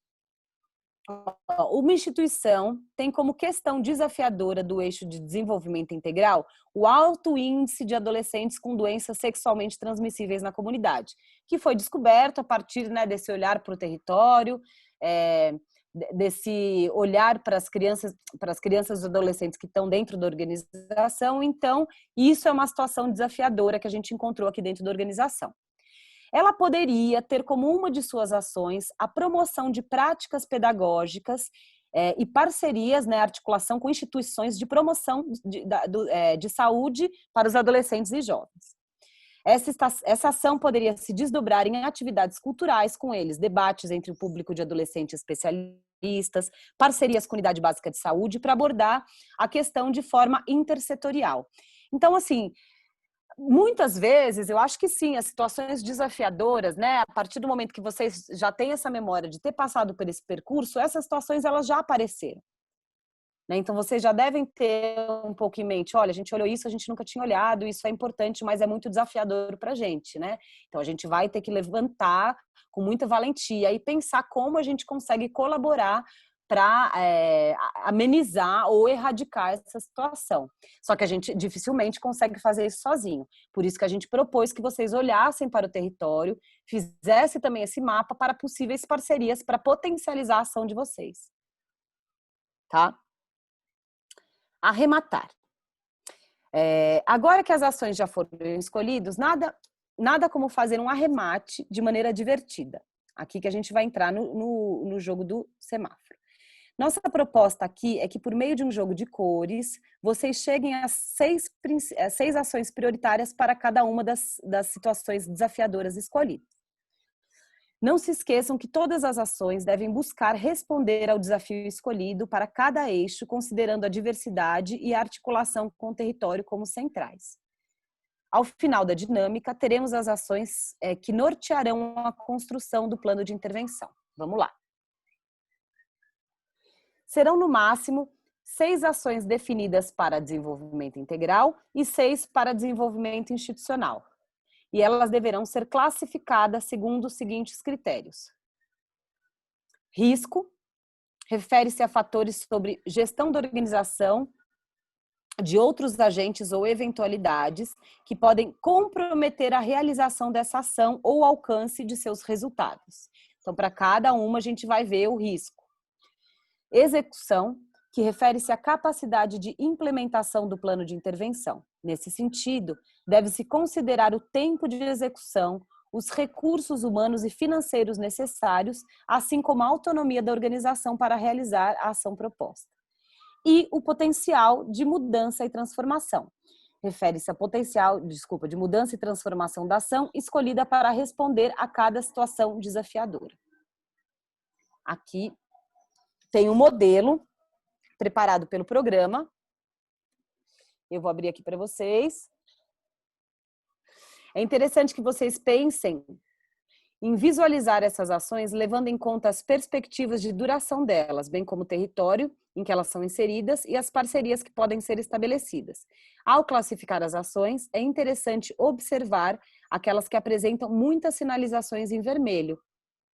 Uma instituição tem como questão desafiadora do eixo de desenvolvimento integral o alto índice de adolescentes com doenças sexualmente transmissíveis na comunidade, que foi descoberto a partir, né, desse olhar para o território, desse olhar para as crianças e adolescentes que estão dentro da organização. Então, isso é uma situação desafiadora que a gente encontrou aqui dentro da organização. Ela poderia ter como uma de suas ações a promoção de práticas pedagógicas e parcerias, né, articulação com instituições de promoção de saúde para os adolescentes e jovens. Essa ação poderia se desdobrar em atividades culturais com eles, debates entre o público de adolescentes especialistas, parcerias com a unidade básica de saúde para abordar a questão de forma intersetorial. Então, assim, muitas vezes, eu acho que sim, as situações desafiadoras, né? A partir do momento que vocês já têm essa memória de ter passado por esse percurso, essas situações elas já apareceram, né? Então vocês já devem ter um pouco em mente, olha, a gente olhou isso, a gente nunca tinha olhado, isso é importante, mas é muito desafiador para a gente, né? Então a gente vai ter que levantar com muita valentia e pensar como a gente consegue colaborar para amenizar ou erradicar essa situação. Só que a gente dificilmente consegue fazer isso sozinho. Por isso que a gente propôs que vocês olhassem para o território, fizessem também esse mapa para possíveis parcerias para potencializar a ação de vocês. Tá? Arrematar. Agora que as ações já foram escolhidas, nada como fazer um arremate de maneira divertida. Aqui que a gente vai entrar no jogo do semáforo. Nossa proposta aqui é que, por meio de um jogo de cores, vocês cheguem a 6 ações prioritárias para cada uma das situações desafiadoras escolhidas. Não se esqueçam que todas as ações devem buscar responder ao desafio escolhido para cada eixo, considerando a diversidade e a articulação com o território como centrais. Ao final da dinâmica, teremos as ações que nortearão a construção do plano de intervenção. Vamos lá. Serão, no máximo, 6 ações definidas para desenvolvimento integral e 6 para desenvolvimento institucional. E elas deverão ser classificadas segundo os seguintes critérios. Risco, refere-se a fatores sobre gestão da organização, de outros agentes ou eventualidades que podem comprometer a realização dessa ação ou o alcance de seus resultados. Então, para cada uma, a gente vai ver o risco. Execução, que refere-se à capacidade de implementação do plano de intervenção. Nesse sentido, deve-se considerar o tempo de execução, os recursos humanos e financeiros necessários, assim como a autonomia da organização para realizar a ação proposta. E o potencial de mudança e transformação. Refere-se ao potencial, de mudança e transformação da ação escolhida para responder a cada situação desafiadora. Aqui tem um modelo preparado pelo programa. Eu vou abrir aqui para vocês. É interessante que vocês pensem em visualizar essas ações levando em conta as perspectivas de duração delas, bem como o território em que elas são inseridas e as parcerias que podem ser estabelecidas. Ao classificar as ações, é interessante observar aquelas que apresentam muitas sinalizações em vermelho,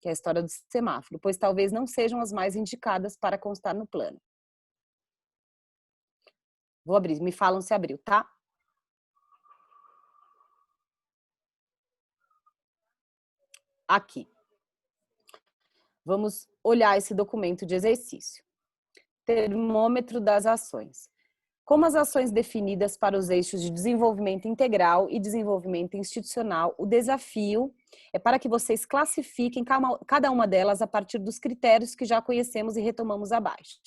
que é a história do semáforo, pois talvez não sejam as mais indicadas para constar no plano. Vou abrir, me falam se abriu, tá? aqui. Vamos olhar esse documento de exercício. Termômetro das ações. Como as ações definidas para os eixos de desenvolvimento integral e desenvolvimento institucional, o desafio é para que vocês classifiquem cada uma delas a partir dos critérios que já conhecemos e retomamos abaixo.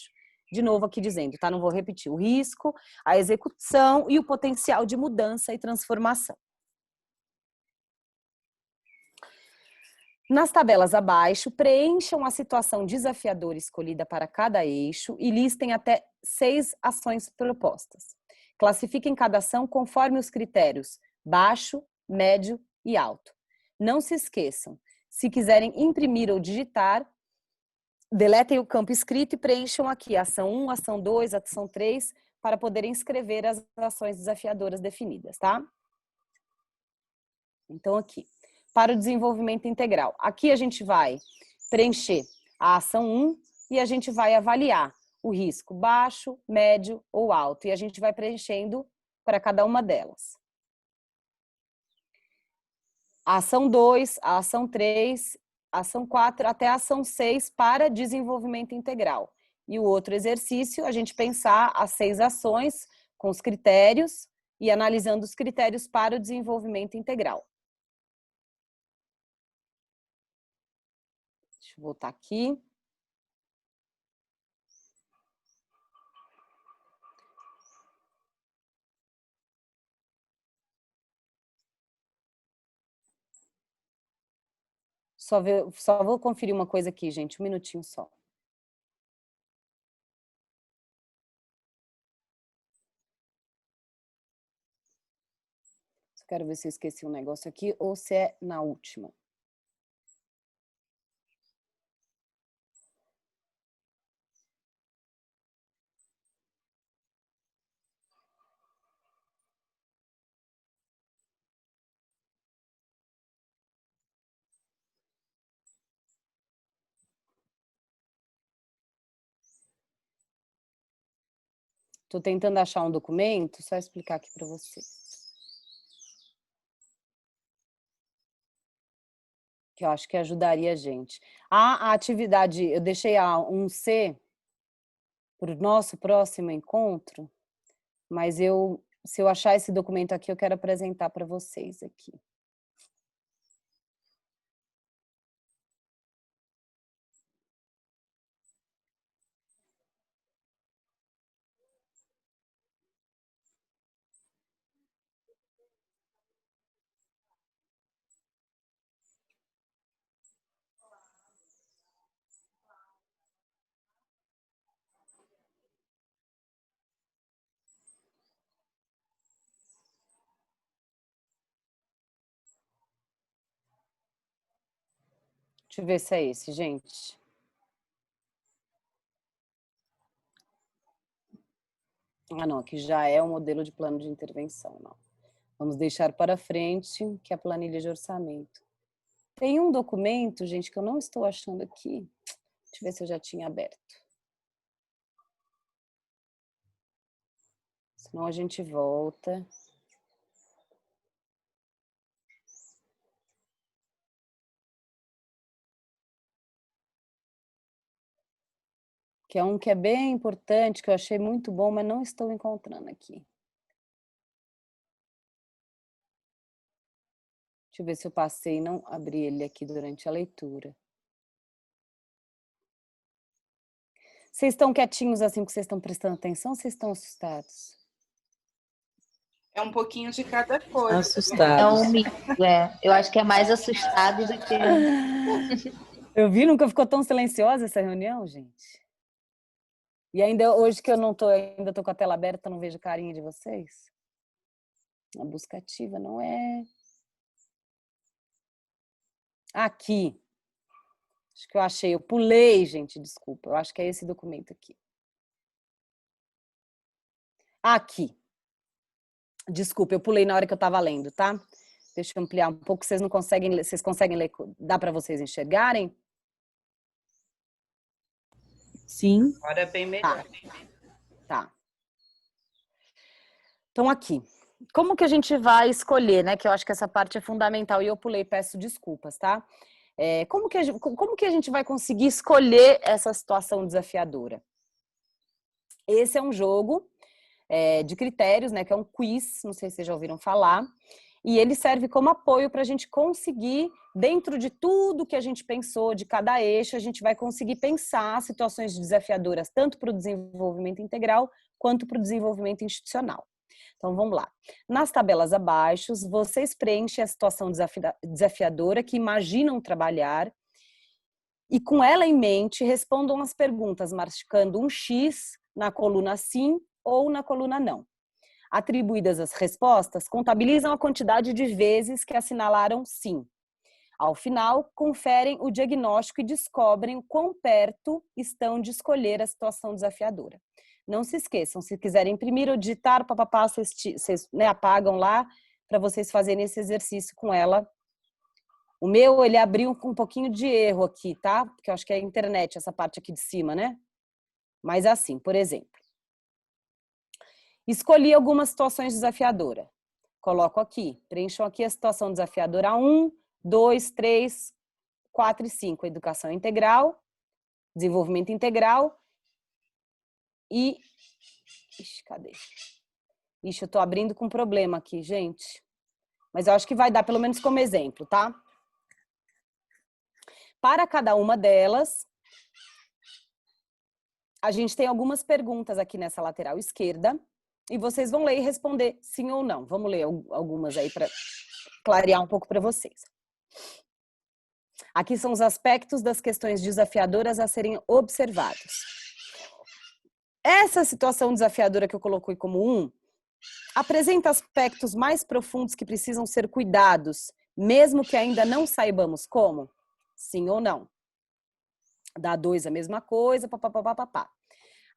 De novo aqui dizendo, tá? Não vou repetir. O risco, a execução e o potencial de mudança e transformação. Nas tabelas abaixo, preencham a situação desafiadora escolhida para cada eixo e listem até 6 ações propostas. Classifiquem cada ação conforme os critérios baixo, médio e alto. Não se esqueçam, se quiserem imprimir ou digitar, deletem o campo escrito e preencham aqui ação 1, ação 2, ação 3, para poderem escrever as ações desafiadoras definidas, tá? Então aqui. Para o desenvolvimento integral. Aqui a gente vai preencher a ação 1 e a gente vai avaliar o risco baixo, médio ou alto. E a gente vai preenchendo para cada uma delas. A ação 2, a ação 3, a ação 4, até a ação 6 para desenvolvimento integral. E o outro exercício, a gente pensar as 6 ações com os critérios e analisando os critérios para o desenvolvimento integral. Deixa eu voltar aqui. Só vou conferir uma coisa aqui, gente. Um minutinho só. Só quero ver se eu esqueci um negócio aqui ou se é na última. Estou tentando achar um documento, só explicar aqui para vocês. Que eu acho que ajudaria a gente. A atividade, eu deixei a 1C para o nosso próximo encontro, mas se eu achar esse documento aqui, eu quero apresentar para vocês aqui. Deixa eu ver se é esse, gente. Ah, não, aqui já é o modelo de plano de intervenção, não. Vamos deixar para frente, que é a planilha de orçamento. Tem um documento, gente, que eu não estou achando aqui. Deixa eu ver se eu já tinha aberto. Senão a gente volta. Que é um que é bem importante, que eu achei muito bom, mas não estou encontrando aqui. Deixa eu ver se eu passei e não abri ele aqui durante a leitura. Vocês estão quietinhos assim porque vocês estão prestando atenção ou vocês estão assustados? É um pouquinho de cada coisa. Assustados. É um mito, eu acho que é mais assustado do que... Eu vi, nunca ficou tão silenciosa essa reunião, gente. E ainda hoje que eu não tô, ainda tô com a tela aberta, não vejo carinha de vocês. A busca ativa não é... Aqui. Acho que eu achei, eu pulei, gente, desculpa. Eu acho que é esse documento aqui. Aqui. Desculpa, eu pulei na hora que eu estava lendo, tá? Deixa eu ampliar um pouco, vocês não conseguem ler, vocês conseguem ler, dá para vocês enxergarem? Sim. Agora é bem melhor. Tá. Então aqui, como que a gente vai escolher, né? Que eu acho que essa parte é fundamental e eu pulei, peço desculpas, tá? Como que a gente vai conseguir escolher essa situação desafiadora? Esse é um jogo de critérios, né, que é um quiz, não sei se vocês já ouviram falar, e ele serve como apoio para a gente conseguir, dentro de tudo que a gente pensou, de cada eixo, a gente vai conseguir pensar situações desafiadoras, tanto para o desenvolvimento integral, quanto para o desenvolvimento institucional. Então, vamos lá. Nas tabelas abaixo, vocês preenchem a situação desafiadora que imaginam trabalhar e, com ela em mente, respondam as perguntas, marcando um X na coluna sim ou na coluna não. Atribuídas as respostas, contabilizam a quantidade de vezes que assinalaram sim. Ao final, conferem o diagnóstico e descobrem quão perto estão de escolher a situação desafiadora. Não se esqueçam, se quiserem imprimir ou digitar, papapá, vocês apagam lá para vocês fazerem esse exercício com ela. O meu, ele abriu com um pouquinho de erro aqui, tá? Porque eu acho que é a internet, essa parte aqui de cima, né? Mas assim, por exemplo. Escolhi algumas situações desafiadoras. Coloco aqui, preencham aqui a situação desafiadora 1, 2, 3, 4 e 5. Educação integral, desenvolvimento integral e... Ixi, cadê? Ixi, eu tô abrindo com problema aqui, gente. Mas eu acho que vai dar pelo menos como exemplo, tá? Para cada uma delas, a gente tem algumas perguntas aqui nessa lateral esquerda. E vocês vão ler e responder sim ou não. Vamos ler algumas aí para clarear um pouco para vocês. Aqui são os aspectos das questões desafiadoras a serem observados. Essa situação desafiadora que eu coloquei como 1 apresenta aspectos mais profundos que precisam ser cuidados, mesmo que ainda não saibamos como? Sim ou não? Dá 2 a mesma coisa, papapá.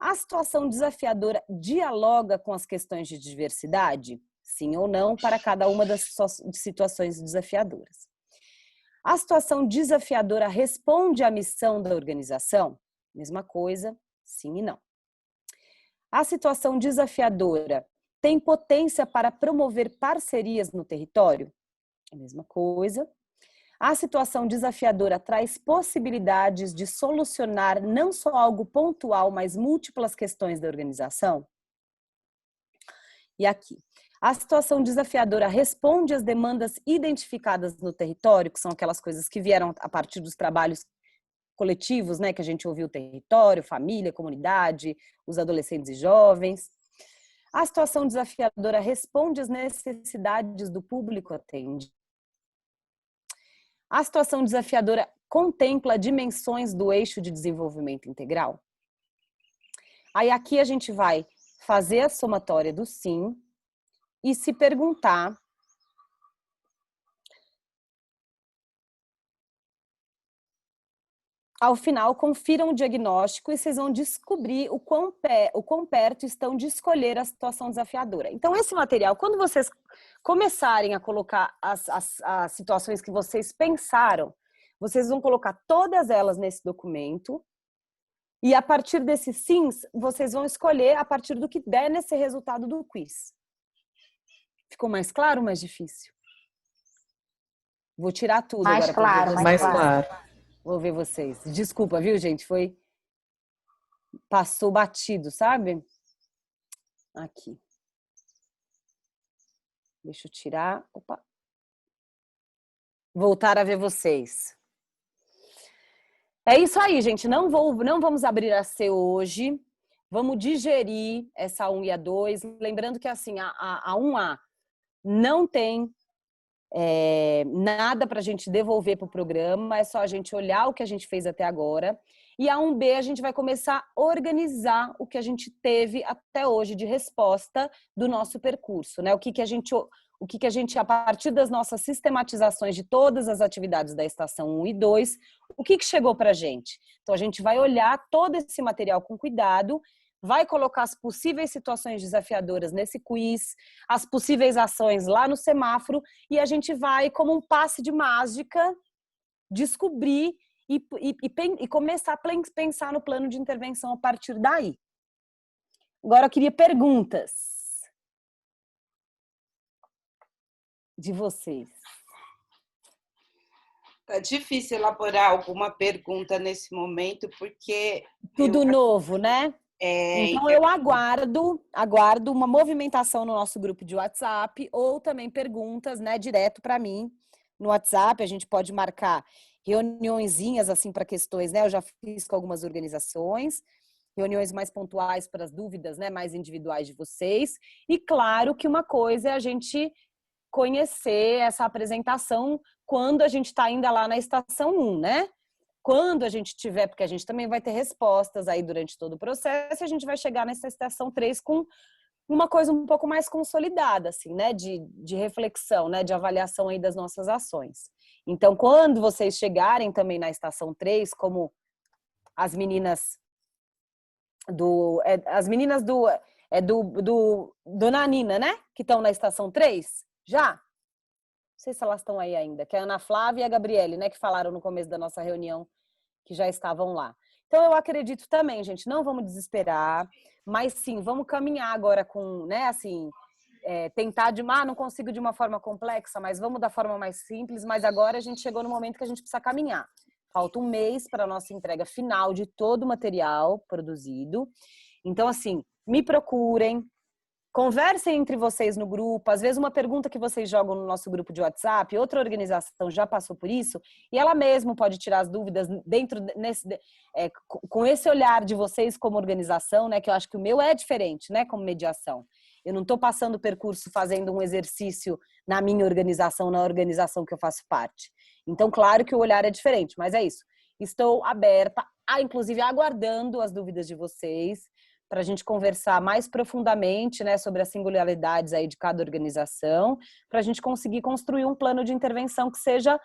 A situação desafiadora dialoga com as questões de diversidade? Sim ou não, para cada uma das situações desafiadoras. A situação desafiadora responde à missão da organização? Mesma coisa, sim e não. A situação desafiadora tem potência para promover parcerias no território? Mesma coisa. A situação desafiadora traz possibilidades de solucionar não só algo pontual, mas múltiplas questões da organização? E aqui, a situação desafiadora responde às demandas identificadas no território, que são aquelas coisas que vieram a partir dos trabalhos coletivos, né, que a gente ouviu: território, família, comunidade, os adolescentes e jovens. A situação desafiadora responde às necessidades do público atendido. A situação desafiadora contempla dimensões do eixo de desenvolvimento integral? Aí aqui a gente vai fazer a somatória do sim e se perguntar ao final, confiram o diagnóstico e vocês vão descobrir o quão perto estão de escolher a situação desafiadora. Então, esse material, quando vocês começarem a colocar as situações que vocês pensaram, vocês vão colocar todas elas nesse documento e, a partir desses sims, vocês vão escolher a partir do que der nesse resultado do quiz. Ficou mais claro ou mais difícil? Vou tirar tudo mais agora. Claro, mais claro. Vou ver vocês. Desculpa, viu, gente? Passou batido, sabe? Aqui. Deixa eu tirar. Opa. Voltar a ver vocês. É isso aí, gente. Não vamos abrir a C hoje. Vamos digerir essa 1 e a 2. Lembrando que, assim, a 1A não tem nada para a gente devolver para o programa, é só a gente olhar o que a gente fez até agora. E a 1B a gente vai começar a organizar o que a gente teve até hoje de resposta do nosso percurso, né? O que a gente, a partir das nossas sistematizações de todas as atividades da estação 1 e 2, o que chegou para a gente? Então, a gente vai olhar todo esse material com cuidado, vai colocar as possíveis situações desafiadoras nesse quiz, as possíveis ações lá no semáforo, e a gente vai, como um passe de mágica, descobrir e começar a pensar no plano de intervenção a partir daí. Agora eu queria perguntas de vocês. Tá difícil elaborar alguma pergunta nesse momento, porque... Tudo novo, né? Então, eu aguardo uma movimentação no nosso grupo de WhatsApp ou também perguntas, né, direto para mim no WhatsApp. A gente pode marcar reuniõezinhas, assim, para questões, né? Eu já fiz com algumas organizações, reuniões mais pontuais para as dúvidas, né, mais individuais de vocês. E claro que uma coisa é a gente conhecer essa apresentação quando a gente está ainda lá na estação 1, né? Quando a gente tiver, porque a gente também vai ter respostas aí durante todo o processo, a gente vai chegar nessa estação 3 com uma coisa um pouco mais consolidada, assim, né? De reflexão, né? De avaliação aí das nossas ações. Então, quando vocês chegarem também na estação 3, como as meninas Dona Nina, né? Que estão na estação 3, já? Não sei se elas estão aí ainda, que é a Ana Flávia e a Gabriele, né? Que falaram no começo da nossa reunião que já estavam lá. Então, eu acredito também, gente, não vamos desesperar, mas sim, vamos caminhar agora com, né, assim, tentar não consigo de uma forma complexa, mas vamos da forma mais simples, mas agora a gente chegou no momento que a gente precisa caminhar. Falta um mês para a nossa entrega final de todo o material produzido. Então, assim, me procurem, conversem entre vocês no grupo. Às vezes uma pergunta que vocês jogam no nosso grupo de WhatsApp, outra organização já passou por isso, e ela mesma pode tirar as dúvidas com esse olhar de vocês como organização, né? Que eu acho que o meu é diferente, né? Como mediação. Eu não estou passando o percurso fazendo um exercício na minha organização, na organização que eu faço parte. Então, claro que o olhar é diferente, mas é isso. Estou aberta, inclusive aguardando as dúvidas de vocês, para a gente conversar mais profundamente, né, sobre as singularidades aí de cada organização, para a gente conseguir construir um plano de intervenção que seja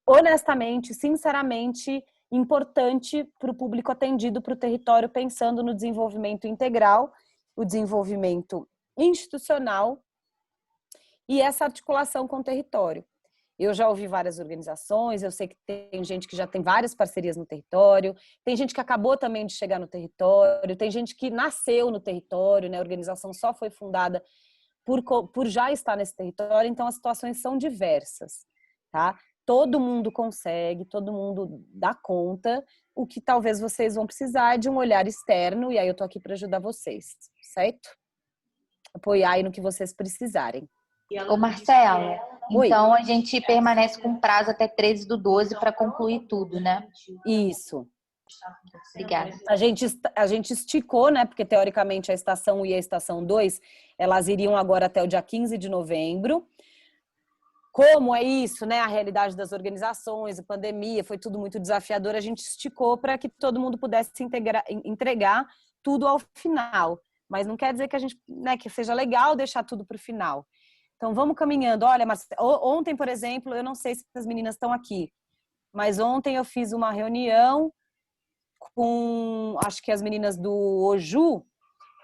honestamente, sinceramente, importante para o público atendido, para o território, pensando no desenvolvimento integral, o desenvolvimento institucional e essa articulação com o território. Eu já ouvi várias organizações, eu sei que tem gente que já tem várias parcerias no território, tem gente que acabou também de chegar no território, tem gente que nasceu no território, né? A organização só foi fundada por já estar nesse território, então as situações são diversas, tá? Todo mundo consegue, todo mundo dá conta. O que talvez vocês vão precisar é de um olhar externo, e aí eu tô aqui para ajudar vocês, certo? Apoiar aí no que vocês precisarem. Ô, Marcela, Oi. então a gente permanece com prazo até 13/12 para concluir tudo, né? Isso. Obrigada. A gente esticou, né? Porque teoricamente a estação 1 e a estação 2, elas iriam agora até o dia 15 de novembro. Como é isso, né? A realidade das organizações, a pandemia, foi tudo muito desafiador. A gente esticou para que todo mundo pudesse entregar tudo ao final. Mas não quer dizer que a gente, né, que seja legal deixar tudo para o final. Então, vamos caminhando. Olha, mas ontem, por exemplo, eu não sei se as meninas estão aqui, mas ontem eu fiz uma reunião com, acho que as meninas do Oju,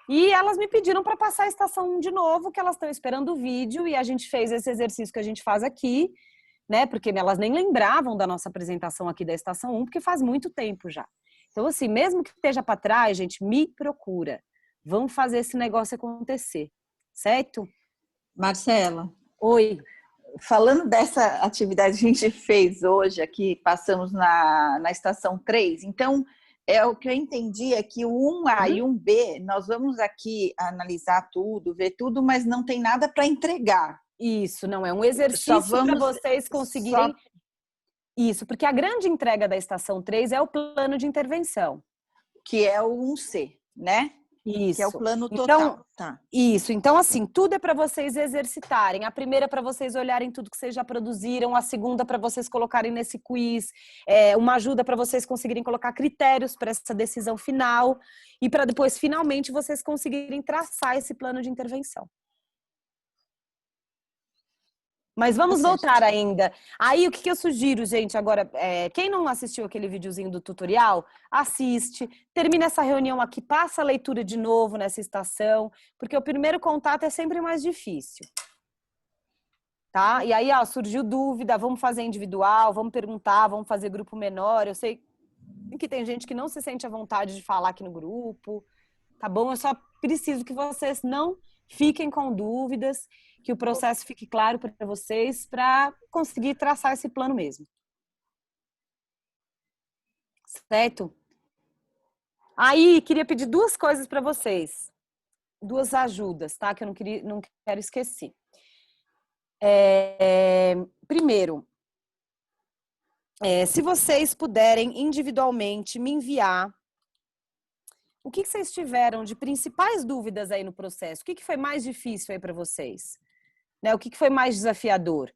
e elas me pediram para passar a estação 1 de novo, que elas estão esperando o vídeo, e a gente fez esse exercício que a gente faz aqui, né? Porque elas nem lembravam da nossa apresentação aqui da estação 1, porque faz muito tempo já. Então, assim, mesmo que esteja para trás, gente, me procura. Vamos fazer esse negócio acontecer, certo? Marcela. Oi. Falando dessa atividade que a gente fez hoje aqui, passamos na estação 3, então, o que eu entendi é que o 1A e o 1B, nós vamos aqui analisar tudo, ver tudo, mas não tem nada para entregar. Isso, não é um exercício para vocês conseguirem... Isso, porque a grande entrega da estação 3 é o plano de intervenção. Que é o 1C, né? Isso. Que é o plano total. Então, tá. Isso. Então, assim, tudo é para vocês exercitarem. A primeira é para vocês olharem tudo que vocês já produziram. A segunda para vocês colocarem nesse quiz. Uma ajuda para vocês conseguirem colocar critérios para essa decisão final. E para depois, finalmente, vocês conseguirem traçar esse plano de intervenção. Mas vamos voltar ainda. Aí, o que eu sugiro, gente, agora, quem não assistiu aquele videozinho do tutorial, assiste, termina essa reunião aqui, passa a leitura de novo nessa estação, porque o primeiro contato é sempre mais difícil. Tá? E aí, surgiu dúvida, vamos fazer individual, vamos perguntar, vamos fazer grupo menor. Eu sei que tem gente que não se sente à vontade de falar aqui no grupo, tá bom? Eu só preciso que vocês não fiquem com dúvidas, que o processo fique claro para vocês, para conseguir traçar esse plano mesmo. certo? Aí, queria pedir duas coisas para vocês. Duas ajudas, tá? Que eu não quero esquecer. Primeiro, se vocês puderem individualmente me enviar o que vocês tiveram de principais dúvidas aí no processo. O que foi mais difícil aí para vocês? Né? O que foi mais desafiador?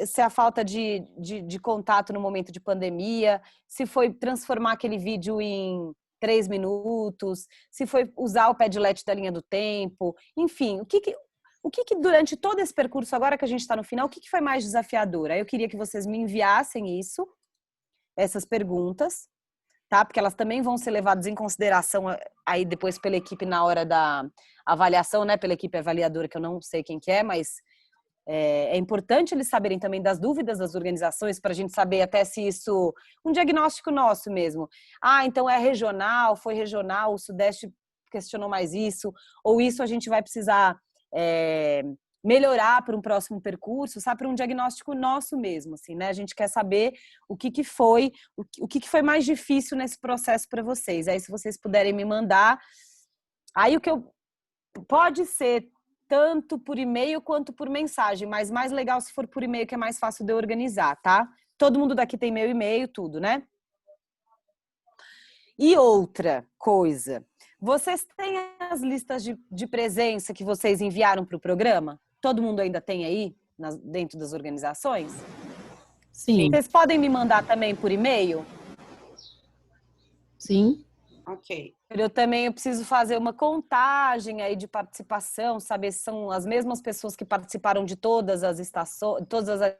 Se a falta de contato no momento de pandemia, se foi transformar aquele vídeo em 3 minutos, se foi usar o Padlet da linha do tempo, enfim, o que durante todo esse percurso, agora que a gente está no final, o que foi mais desafiador? Aí eu queria que vocês me enviassem essas perguntas, tá? Porque elas também vão ser levadas em consideração aí depois pela equipe na hora da avaliação, né? Pela equipe avaliadora, que eu não sei quem que é, mas é importante eles saberem também das dúvidas das organizações para a gente saber até se isso... Um diagnóstico nosso mesmo. Então foi regional, o Sudeste questionou mais isso, ou isso a gente vai precisar melhorar para um próximo percurso, sabe? Para um diagnóstico nosso mesmo, assim, né? A gente quer saber o que foi mais difícil nesse processo para vocês. Aí, se vocês puderem me mandar... Aí, pode ser tanto por e-mail quanto por mensagem, mas mais legal se for por e-mail, que é mais fácil de eu organizar, tá? Todo mundo daqui tem meu e-mail, tudo, né? E outra coisa, vocês têm as listas de presença que vocês enviaram para o programa? Todo mundo ainda tem aí, dentro das organizações? Sim. Vocês podem me mandar também por e-mail? Sim. Ok. Eu preciso fazer uma contagem aí de participação, saber se são as mesmas pessoas que participaram de todas as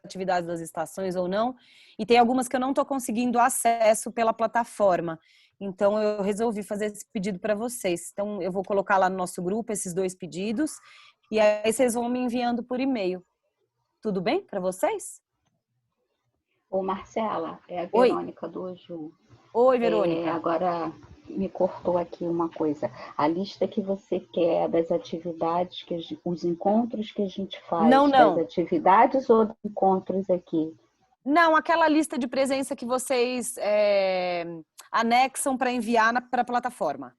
atividades das estações ou não. E tem algumas que eu não estou conseguindo acesso pela plataforma. Então, eu resolvi fazer esse pedido para vocês. Então, eu vou colocar lá no nosso grupo esses 2 pedidos e aí vocês vão me enviando por e-mail. Tudo bem para vocês? Ô, Marcela, é a Verônica do Oju. Oi, Verônica. Agora me cortou aqui uma coisa. A lista que você quer das atividades, os encontros que a gente faz, das atividades ou encontros aqui? Não, aquela lista de presença que vocês anexam para enviar para a plataforma.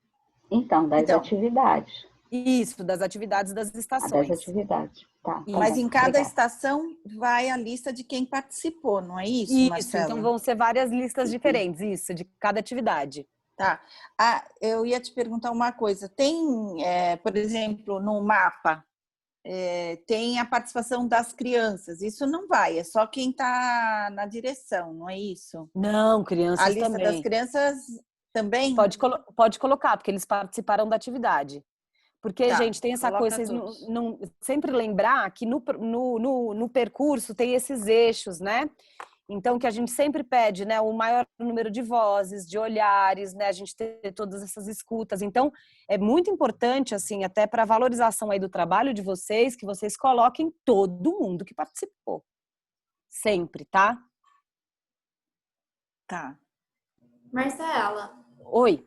Então, das atividades. Isso, das atividades das estações. Das atividades, tá. Mas em cada estação vai a lista de quem participou, não é isso, Marcela? Então vão ser várias listas diferentes, isso, de cada atividade. Tá. Eu ia te perguntar uma coisa. Tem, por exemplo, no mapa, tem a participação das crianças. Isso não vai, é só quem está na direção, não é isso? Não, crianças também. A lista das crianças também? Pode colocar, porque eles participaram da atividade. Porque, gente, tem essa coisa, vocês não sempre lembrar que no percurso tem esses eixos, né? Então, que a gente sempre pede, né? O maior número de vozes, de olhares, né? A gente ter todas essas escutas. Então, é muito importante, assim, até para a valorização aí do trabalho de vocês, que vocês coloquem todo mundo que participou. Sempre, tá? Tá. Marcela. Oi.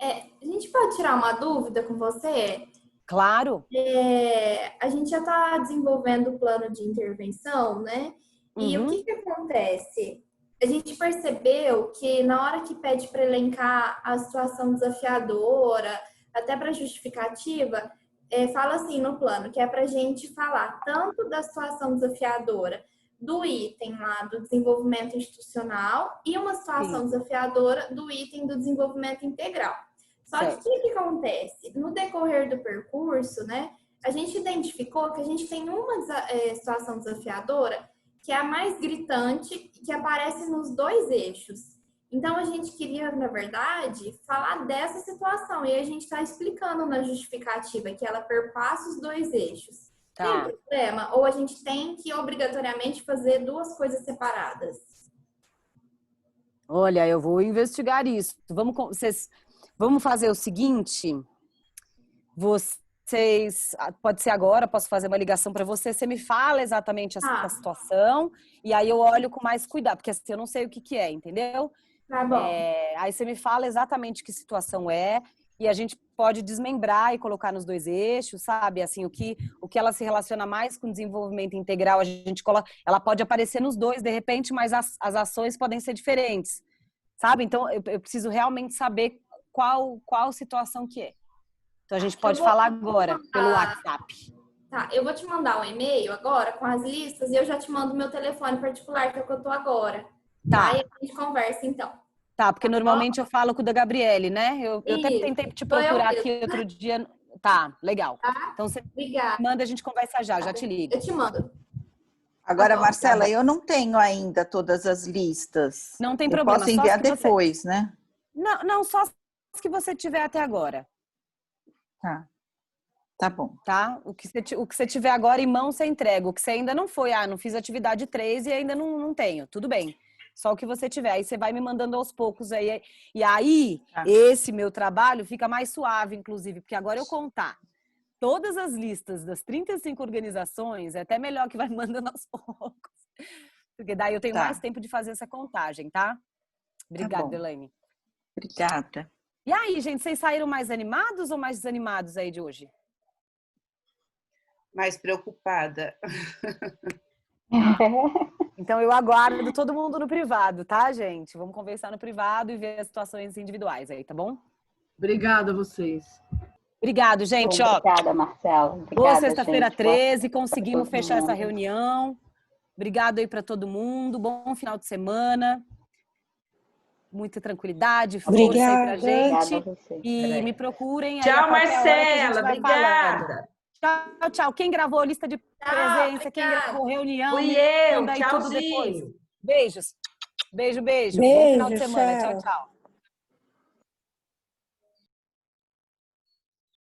A gente pode tirar uma dúvida com você? Claro. A gente já está desenvolvendo o plano de intervenção, né? E o que acontece? A gente percebeu que na hora que pede para elencar a situação desafiadora, até para justificativa, fala assim no plano, que é para a gente falar tanto da situação desafiadora do item lá do desenvolvimento institucional e uma situação desafiadora do item do desenvolvimento integral. Só que o que acontece? No decorrer do percurso, né, a gente identificou que a gente tem uma situação desafiadora que é a mais gritante, que aparece nos 2 eixos. Então, a gente queria, na verdade, falar dessa situação. E a gente está explicando na justificativa que ela perpassa os 2 eixos. Tá. Tem problema? Ou a gente tem que, obrigatoriamente, fazer 2 coisas separadas? Olha, eu vou investigar isso. Vamos fazer o seguinte. Pode ser agora, posso fazer uma ligação para você. Você me fala exatamente essa situação e aí eu olho com mais cuidado, porque assim, eu não sei o que é, entendeu? Tá bom. Aí você me fala exatamente que situação é e a gente pode desmembrar e colocar nos 2 eixos, sabe? Assim, o que ela se relaciona mais com desenvolvimento integral, a gente coloca, ela pode aparecer nos 2 de repente, mas as ações podem ser diferentes. sabe? Então, eu preciso realmente saber qual situação que é. Então, a gente pode falar agora pelo WhatsApp. Tá, eu vou te mandar um e-mail agora com as listas e eu já te mando meu telefone particular, que é o que eu tô agora. Tá. Aí a gente conversa, então. Tá, porque normalmente eu falo com o da Gabriele, né? Eu até tentei te procurar aqui outro dia. Tá, legal. Tá? Então, você Obrigada. manda, a gente conversa já te ligo. Eu te mando. Agora, Tá bom, Marcela, eu não tenho ainda todas as listas. Não tem eu problema. Posso enviar depois, né? Não, só as que você tiver até agora. Tá bom. Tá? O que você tiver agora em mão, você entrega. O que você ainda não foi, não fiz atividade 3 e ainda não tenho. Tudo bem. Só o que você tiver. Aí você vai me mandando aos poucos aí. E aí, esse meu trabalho fica mais suave, inclusive, porque agora eu contar todas as listas das 35 organizações, é até melhor que vai me mandando aos poucos. Porque daí eu tenho mais tempo de fazer essa contagem, tá? Obrigada, Elaine. Obrigada. E aí, gente, vocês saíram mais animados ou mais desanimados aí de hoje? Mais preocupada. Então eu aguardo todo mundo no privado, tá, gente? Vamos conversar no privado e ver as situações individuais aí, tá bom? Obrigada a vocês. Obrigado, gente. Obrigada, Marcela. Obrigada, boa sexta-feira 13, Boa conseguimos fechar essa reunião. Obrigado aí para todo mundo. Bom final de semana. Muita tranquilidade, força aí pra gente. E me procurem aí. Tchau, Marcela. Obrigada. Tchau, tchau. Quem gravou lista de presença, quem gravou reunião, fui eu. manda aí tudo depois. Tchauzinho. Beijos. Beijo. Beijo, bom final de semana. tchau. Tchau, tchau.